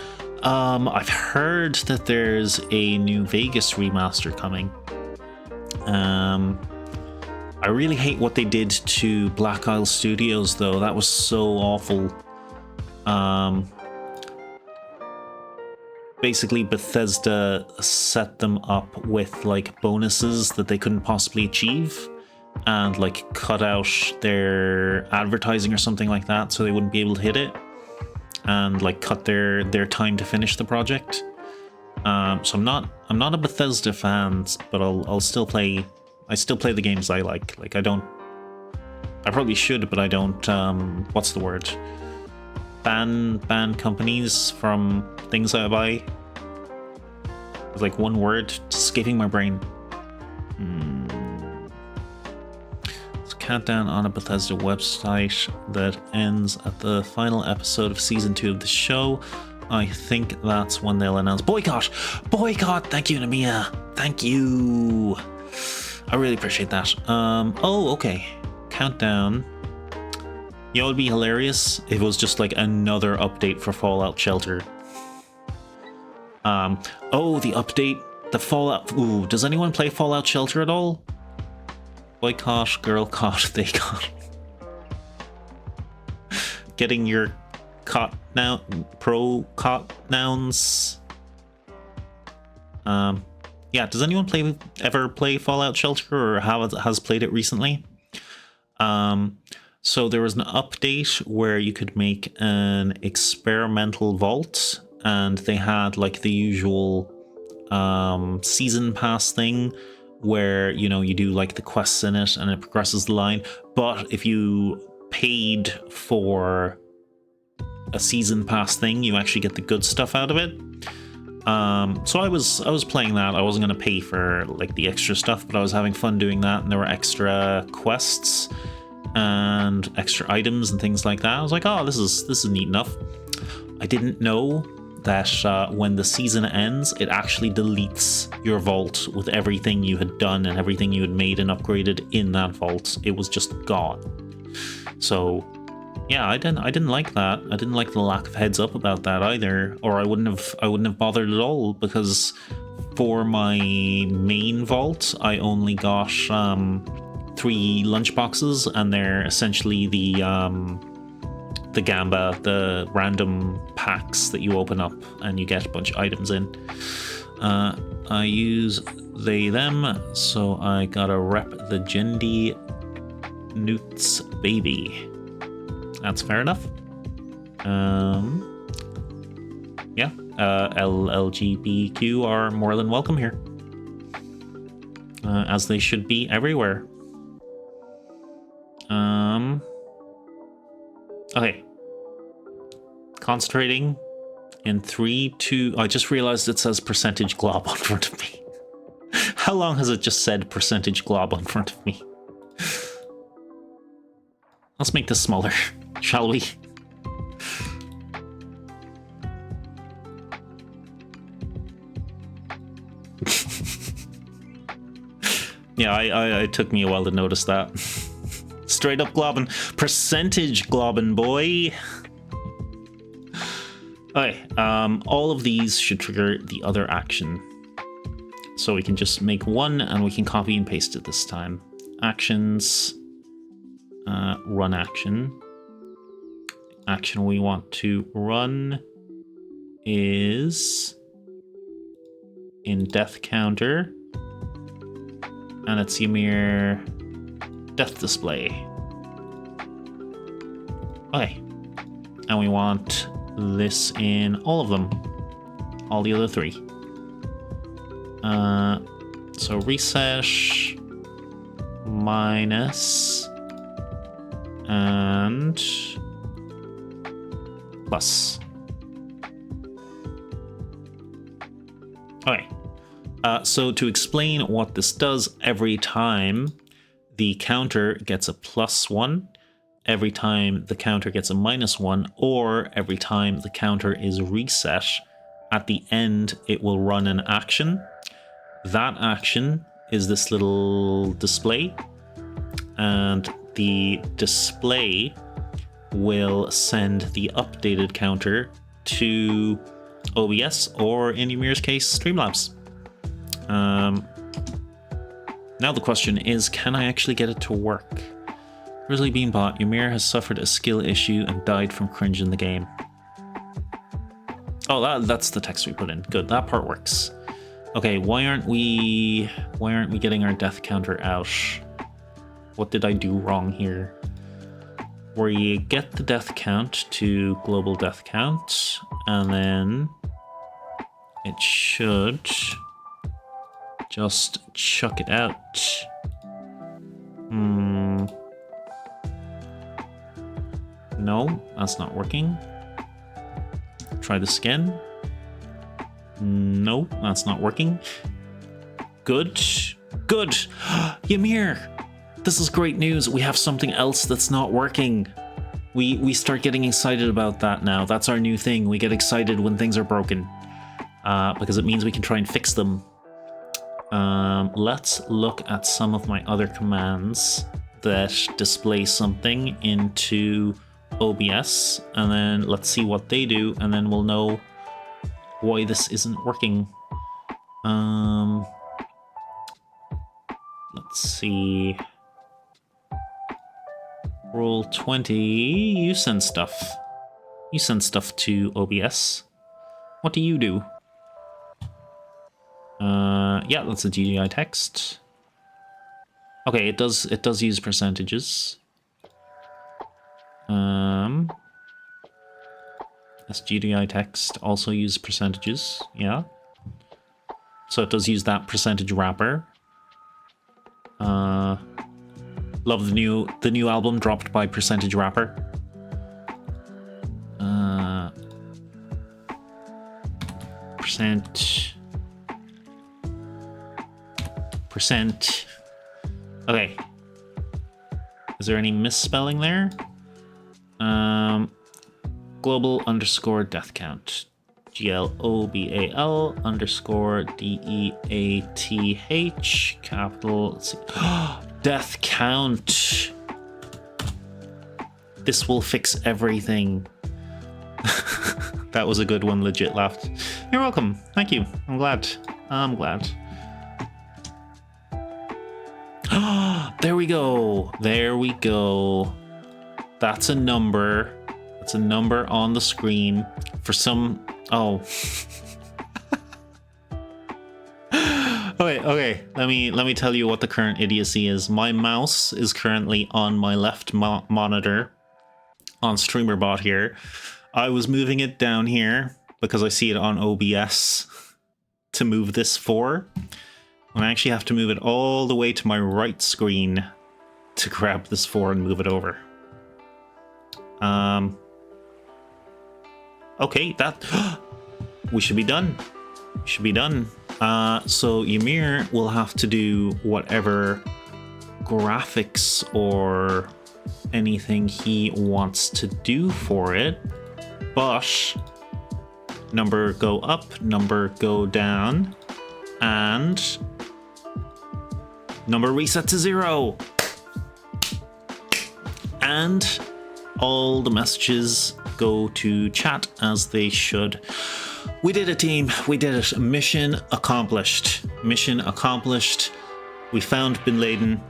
I've heard that there's a New Vegas remaster coming. I really hate what they did to Black Isle Studios, though. That was so awful. basically Bethesda set them up with like bonuses that they couldn't possibly achieve, and like cut out their advertising or something like that so they wouldn't be able to hit it, and like cut their time to finish the project. So I'm not a Bethesda fan, but I'll still play. I still play the games I like. Like I probably should, but I don't. What's the word? Ban companies from things I buy. It's like one word, it's escaping my brain. It's a countdown on a Bethesda website that ends at the final episode of season 2 of the show. I think that's when they'll announce boycott. Thank you, Namiya. Thank you. I really appreciate that. Oh, okay. Countdown. You know, it'd be hilarious if it was just like another update for Fallout Shelter. Oh, the update, the Fallout. Ooh, does anyone play Fallout Shelter at all? Boycott, girl caught, they caught. Getting your pro cot nouns. Yeah, does anyone ever play Fallout Shelter or has played it recently? So there was an update where you could make an experimental vault, and they had like the usual season pass thing where, you know, you do like the quests in it and it progresses the line. But if you paid for a season pass thing, you actually get the good stuff out of it. So I was playing that. I wasn't going to pay for like the extra stuff, but I was having fun doing that, and there were extra quests and extra items and things like that. I was like, oh, this is neat enough. I didn't know that when the season ends, it actually deletes your vault with everything you had done and everything you had made and upgraded in that vault. It was just gone. So yeah, I didn't like that. I didn't like the lack of heads up about that either, or I wouldn't have bothered at all, because for my main vault I only got 3 lunchboxes, and they're essentially the Gamba, the random packs that you open up and you get a bunch of items in. I use they them, so I gotta rep the Jendi Newt's baby. That's fair enough. Yeah, LGBTQ are more than welcome here, as they should be everywhere. Okay. Concentrating in 3, 2. I just realized it says percentage glob on front of me. How long has it just said percentage glob on front of me? Let's make this smaller, shall we? Yeah, it took me a while to notice that. Straight up globbin'. Percentage globbin', boy. Okay, all of these should trigger the other action. So we can just make one and we can copy and paste it this time. Actions. Run action. Action we want to run is in death counter. And it's Ymir death display. Okay. And we want this in all of them. All the other 3. So reset minus and plus. Okay. So to explain what this does, every time the counter gets a +1, every time the counter gets a -1, or every time the counter is reset, at the end it will run an action. That action is this little display, and the display will send the updated counter to OBS, or in Ymir's case, Streamlabs. Now the question is, can I actually get it to work? Grizzly Beanbot, Ymir has suffered a skill issue and died from cringe in the game. Oh, that's the text we put in. Good, that part works. Okay, why aren't we getting our death counter out? What did I do wrong here? Where you get the death count to global death count, and then it should just chuck it out. No, that's not working. Try this again. No, that's not working. Good. Good. Ymir! This is great news. We have something else that's not working. We start getting excited about that now. That's our new thing. We get excited when things are broken. Because it means we can try and fix them. Let's look at some of my other commands that display something into OBS, and then let's see what they do, and then we'll know why this isn't working. Let's see. Roll20, you send stuff. You send stuff to OBS. What do you do? Yeah, that's a GDI text. Okay, it does use percentages. This GDI text also uses percentages, yeah. So it does use that percentage wrapper. Love the new album dropped by Percentage Rapper. Percent. Okay. Is there any misspelling there? Global underscore death count. GLOBAL underscore DEATH capital. Let's see. Death count. This will fix everything. That was a good one. Legit laughed. You're welcome. Thank you. I'm glad. There we go. There we go. That's a number. That's a number on the screen for some. Oh. Okay. Let me tell you what the current idiocy is. My mouse is currently on my left monitor on StreamerBot here. I was moving it down here because I see it on OBS to move this forward. And I actually have to move it all the way to my right screen to grab this 4 and move it over. Okay, that we should be done. So Ymir will have to do whatever graphics or anything he wants to do for it. But number go up, number go down, and number reset to 0. And all the messages go to chat as they should. We did it, team. We did it. Mission accomplished. Mission accomplished. We found Bin Laden.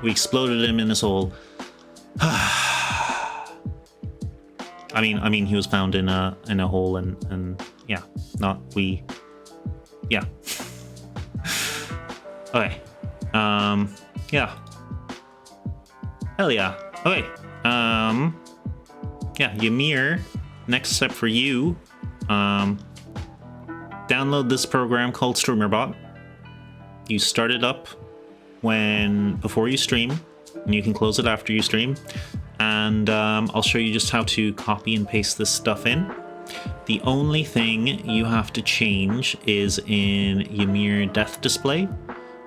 We exploded him in his hole. I mean, he was found in a hole, and yeah, not we. Yeah. Okay. Yeah. Hell yeah. Okay. Yeah, Ymir, next step for you, download this program called StreamerBot. You start it up before you stream, and you can close it after you stream. And I'll show you just how to copy and paste this stuff in. The only thing you have to change is in Ymir Death Display.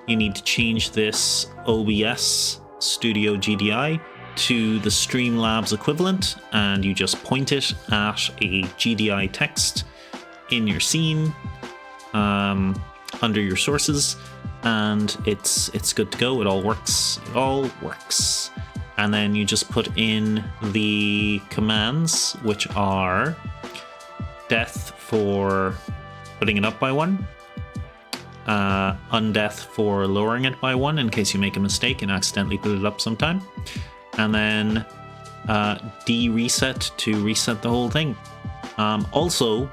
You need to change this OBS Studio GDI to the Streamlabs equivalent, and you just point it at a GDI text in your scene under your sources, and it's good to go. It all works. And then you just put in the commands, which are death for putting it up by 1, undeath for lowering it by 1 in case you make a mistake and accidentally put it up sometime, and then de-reset to reset the whole thing. Also,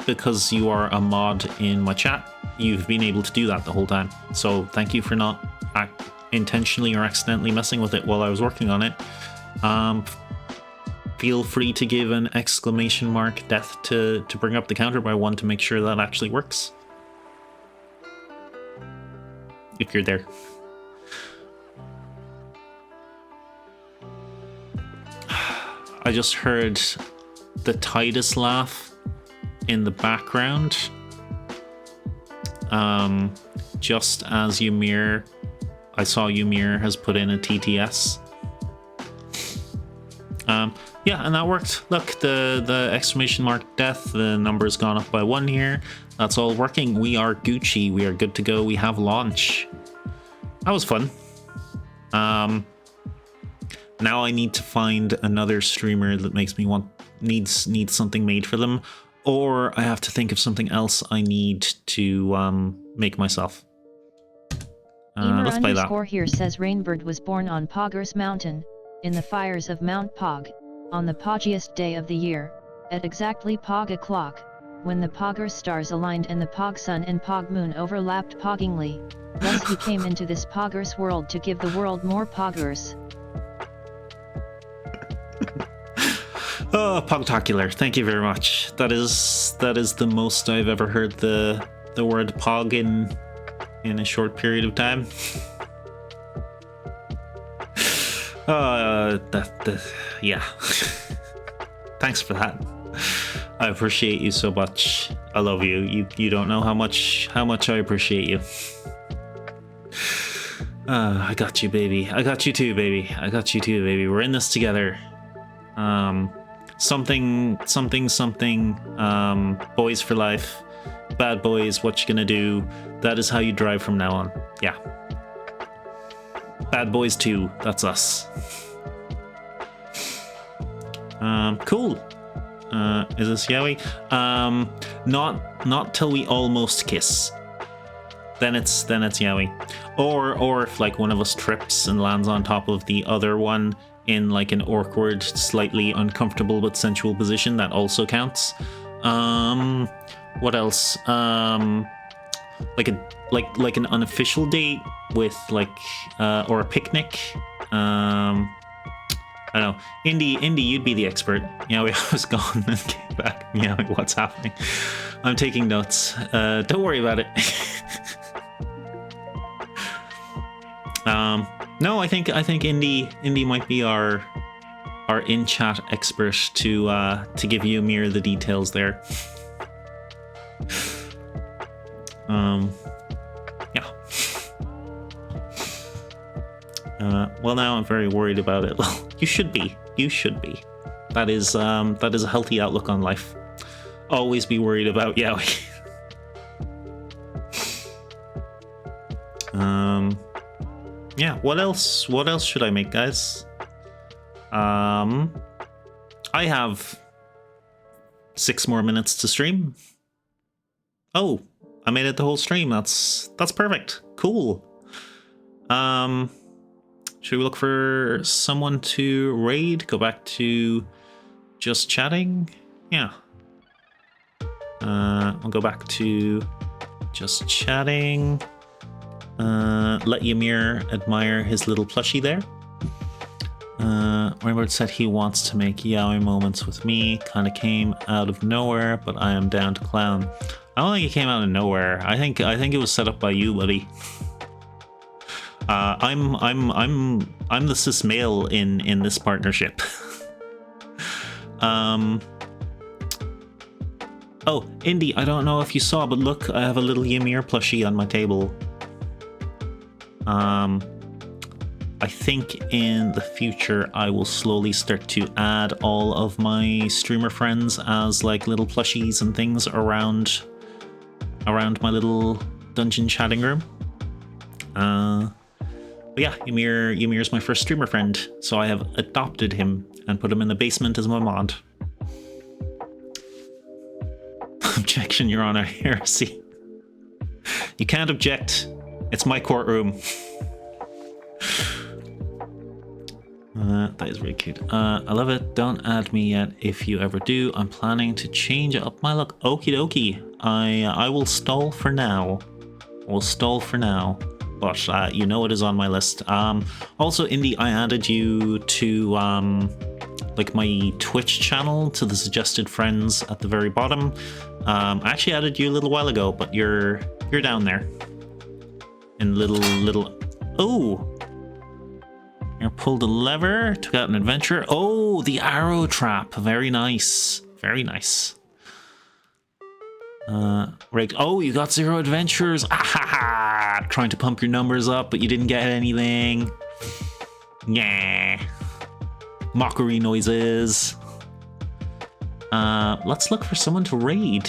because you are a mod in my chat, you've been able to do that the whole time. So thank you for not intentionally or accidentally messing with it while I was working on it. Feel free to give an exclamation mark death to bring up the counter by 1 to make sure that actually works. If you're there. I just heard the Titus laugh in the background. Just as Ymir, I saw Ymir has put in a TTS. Yeah, and that worked. Look, the exclamation mark death, the number's gone up by 1 here. That's all working. We are Gucci. We are good to go. We have launch. That was fun. Now I need to find another streamer that makes me needs something made for them, or I have to think of something else I need to make myself. Let's play that. Here says Rainbird was born on Poggers Mountain, in the fires of Mount Pog, on the poggiest day of the year, at exactly Pog o'clock, when the Poggers stars aligned and the Pog sun and Pog moon overlapped poggingly. Thus he came into this Poggers world to give the world more Poggers. Oh, Pogtacular, thank you very much. That is the most I've ever heard the word Pog in a short period of time. Yeah. Thanks for that. I appreciate you so much. I love you. You don't know how much I appreciate you. I got you, baby. I got you too, baby. I got you too, baby. We're in this together. Something. Boys for life. Bad boys. What you gonna do? That is how you drive from now on. Yeah. Bad Boys 2, that's us. Cool. Is this Yowie? Not till we almost kiss. Then it's Yowie. Or if like one of us trips and lands on top of the other one in like an awkward, slightly uncomfortable but sensual position, that also counts. What else? Like an unofficial date with like or a picnic. I don't know. Indy, you'd be the expert. Yeah, I was gone and came back. Yeah, what's happening? I'm taking notes. Don't worry about it. No, I think Indy might be our in-chat expert to give you Ymir the details there. Yeah. Well, now I'm very worried about it. Well, you should be. That is a healthy outlook on life. Always be worried about Yowie. Yeah. What else should I make, guys? I have 6 more minutes to stream. Oh, I made it the whole stream. That's perfect. Cool. Should we look for someone to raid? Go back to just chatting? Yeah. I'll go back to just chatting. Let Ymir admire his little plushie there. Rainbird said he wants to make yaoi moments with me. Kinda came out of nowhere, but I am down to clown. I don't think it came out of nowhere. I think it was set up by you, buddy. I'm the cis male in this partnership. Oh, Indy, I don't know if you saw, but look, I have a little Ymir plushie on my table. I think in the future I will slowly start to add all of my streamer friends as like little plushies and things around my little dungeon chatting room. But yeah, Ymir's my first streamer friend, so I have adopted him and put him in the basement as my mod. Objection, Your Honor. Heresy. You can't object. It's my courtroom. That is really cute. I love it. Don't add me yet. If you ever do, I'm planning to change up my look. Okie dokie. I will stall for now. We'll stall for now. But you know it is on my list. Also, Indy, I added you to like my Twitch channel, to the suggested friends at the very bottom. I actually added you a little while ago, but you're down there. In little. Oh. You pulled a lever, took out an adventure. Oh, the arrow trap. Very nice. Very nice. Right. Oh, you got 0 adventures. Ah, trying to pump your numbers up, but you didn't get anything. Yeah. Mockery noises. Let's look for someone to raid.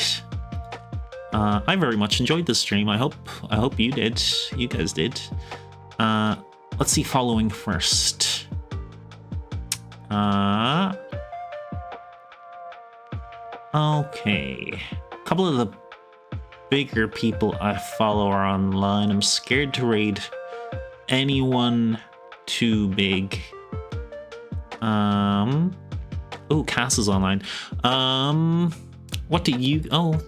I very much enjoyed this stream. I hope you did. You guys did. Let's see following first. Okay. A couple of the bigger people I follow are online. I'm scared to raid anyone too big. Oh, Cass is online. What do you... Oh,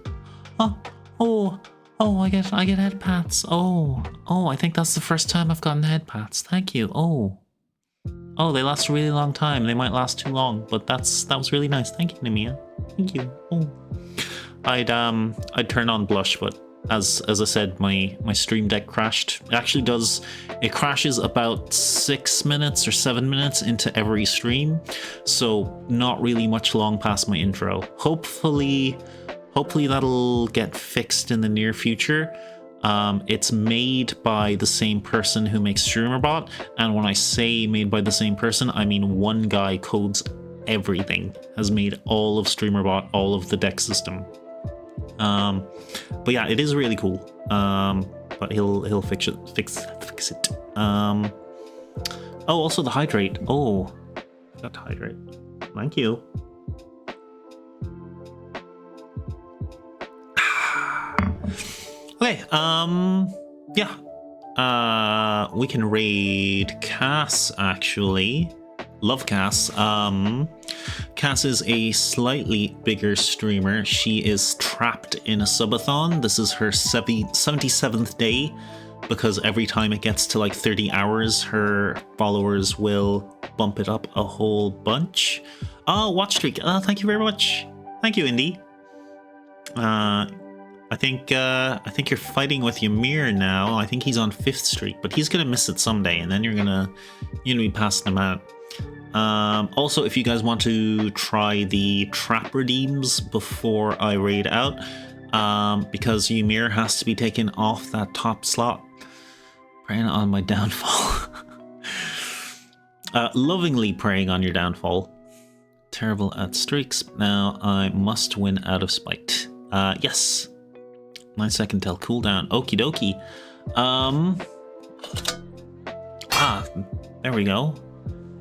I get head pats. Oh, I think that's the first time I've gotten head pats. Thank you. Oh, they last a really long time. They might last too long, but that was really nice. Thank you, Nemia. Thank you. Oh, I'd turn on blush, but as I said, my stream deck crashed. It actually does. It crashes about 6 minutes or 7 minutes into every stream, so not really much long past my intro. Hopefully that'll get fixed in the near future. It's made by the same person who makes StreamerBot, and when I say made by the same person, I mean one guy codes everything, has made all of StreamerBot, all of the deck system. But yeah, it is really cool. But he'll fix it. Oh, also the hydrate. Oh, I got to hydrate. Thank you. Okay, yeah. We can raid Cass, actually. Love Cass. Cass is a slightly bigger streamer. She is trapped in a subathon. This is her 77th day, because every time it gets to like 30 hours, her followers will bump it up a whole bunch. Oh, watch streak. Thank you very much. Thank you, Indy. I think you're fighting with Ymir now. I think he's on 5th streak, but he's gonna miss it someday, and then you're gonna be passing him out. Also, if you guys want to try the trap redeems before I raid out, because Ymir has to be taken off that top slot. Praying on my downfall. Lovingly preying on your downfall. Terrible at streaks. Now I must win out of spite. Yes. 9-second till cooldown. Okie dokie. There we go.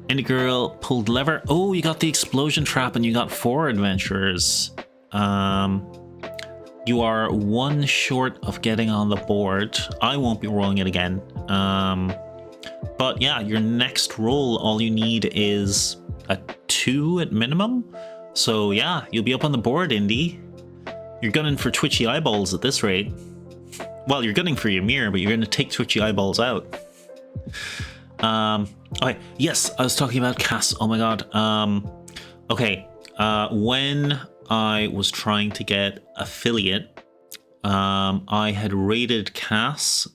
Indie girl pulled lever. Oh, you got the explosion trap and you got 4 adventurers. You are 1 short of getting on the board. I won't be rolling it again. But yeah, your next roll, all you need is a 2 at minimum. So yeah, you'll be up on the board, Indy. You're gunning for twitchy eyeballs at this rate. Well, you're gunning for Ymir, but you're going to take twitchy eyeballs out. Okay, yes, I was talking about Cass. Oh my god. Okay, when I was trying to get affiliate, I had raided Cass.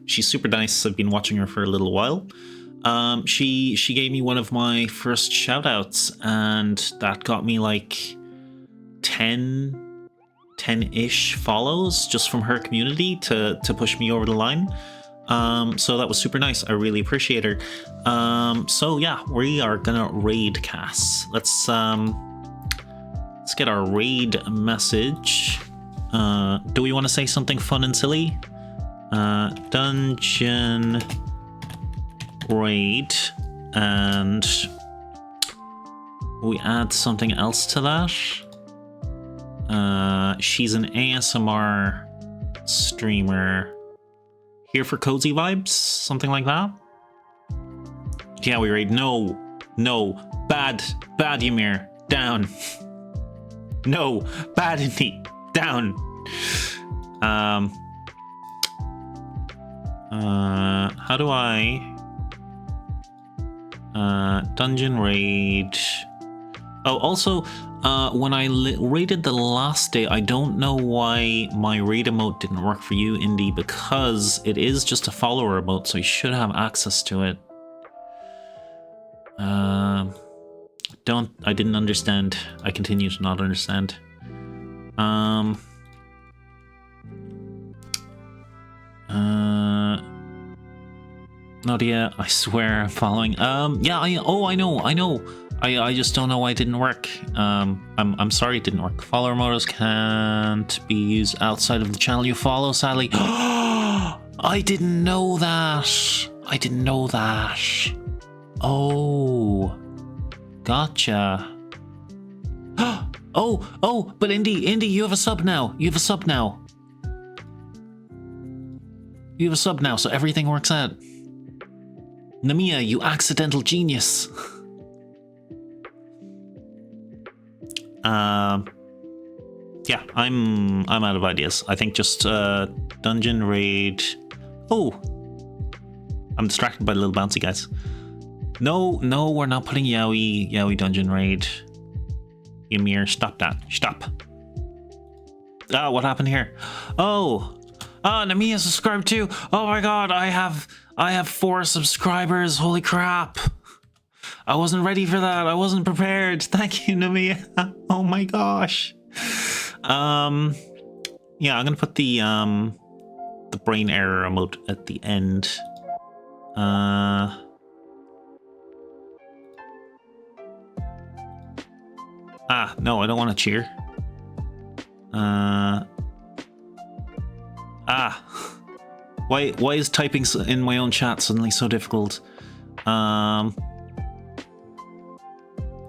She's super nice. I've been watching her for a little while. She gave me one of my first shoutouts, and that got me like 10-ish follows just from her community to push me over the line. So that was super nice. I really appreciate her. So yeah, we are gonna raid Cass. Let's get our raid message. Do we want to say something fun and silly? Dungeon raid, and we add something else to that. She's an ASMR streamer. Here for cozy vibes? Something like that? Yaoi raid. No. No. Bad Ymir. Down. No. Bad Indy. Down. How do I... dungeon raid... Oh, also, when I raided the last day, I don't know why my raid emote didn't work for you, Indy, because it is just a follower emote, so you should have access to it. I didn't understand. I continue to not understand. Nadia, I swear I'm following. Yeah, I know. I just don't know why it didn't work. I'm sorry it didn't work. Follower models can't be used outside of the channel you follow, sadly. I didn't know that. Oh, gotcha. Oh, but Indy, you have a sub now. You have a sub now, so everything works out. Namiya, you accidental genius. Yeah, I'm out of ideas. I think just dungeon raid. Oh, I'm distracted by the little bouncy guys. No, we're not putting Yaoi dungeon raid. Ymir, stop that. Stop. Ah, what happened here? Oh, Namiya subscribed too. Oh my god, I have 4 subscribers. Holy crap. I wasn't ready for that. I wasn't prepared. Thank you, Namiya. Oh my gosh. Yeah, I'm gonna put the brain error emote at the end. No, I don't want to cheer. Why is typing in my own chat suddenly so difficult?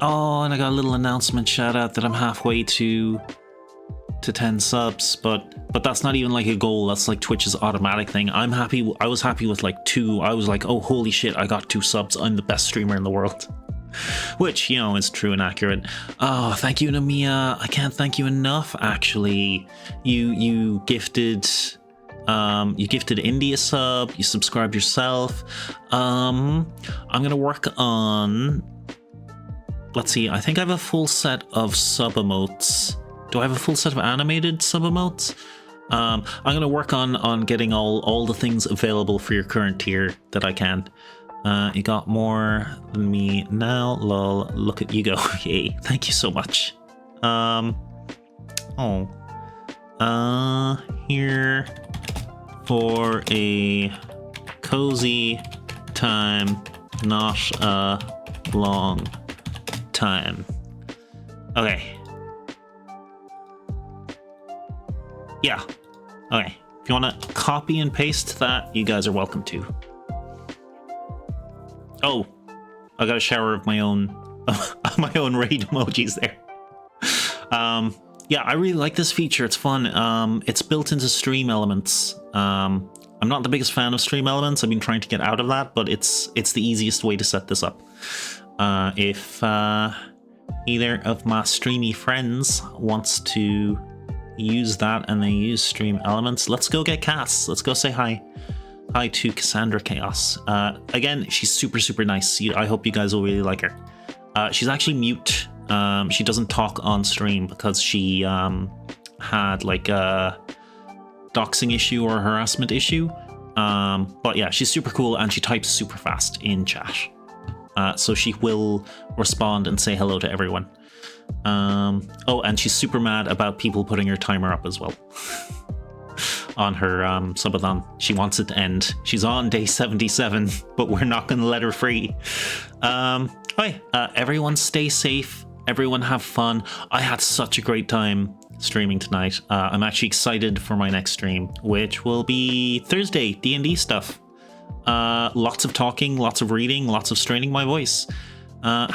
Oh, and I got a little announcement shout out that I'm halfway to 10 subs, but that's not even like a goal. That's like Twitch's automatic thing. I'm happy. I was happy with like 2. I was like, oh holy shit, I got 2 subs. I'm the best streamer in the world. Which, you know, is true and accurate. Oh, thank you, Namiya. I can't thank you enough, actually. You gifted Indy a sub, you subscribed yourself. I'm gonna work on, let's see, I think I have a full set of sub emotes. Do I have a full set of animated sub emotes? I'm gonna work on getting all the things available for your current tier that I can. You got more than me now, lol. Look at you go. Yay, thank you so much. Here for a cozy time, not a long time. Okay. Yeah. Okay. If you want to copy and paste that, you guys are welcome to. Oh, I got a shower of my own raid emojis there. Yeah, I really like this feature. It's fun. It's built into Stream Elements. I'm not the biggest fan of Stream Elements. I've been trying to get out of that, but it's the easiest way to set this up. If either of my streamy friends wants to use that and they use Stream Elements, let's go get Cass. Let's go say hi. Hi to Cassandra Chaos. Again, she's super nice. I hope you guys will really like her. She's actually mute. She doesn't talk on stream because she had like a doxing issue or harassment issue. But yeah, she's super cool and she types super fast in chat. So she will respond and say hello to everyone. Oh, and she's super mad about people putting her timer up as well. On her subathon. She wants it to end. She's on day 77, but we're not going to let her free. Everyone stay safe. Everyone have fun. I had such a great time streaming tonight. I'm actually excited for my next stream, which will be Thursday, D&D stuff. Lots of talking, lots of reading, lots of straining my voice.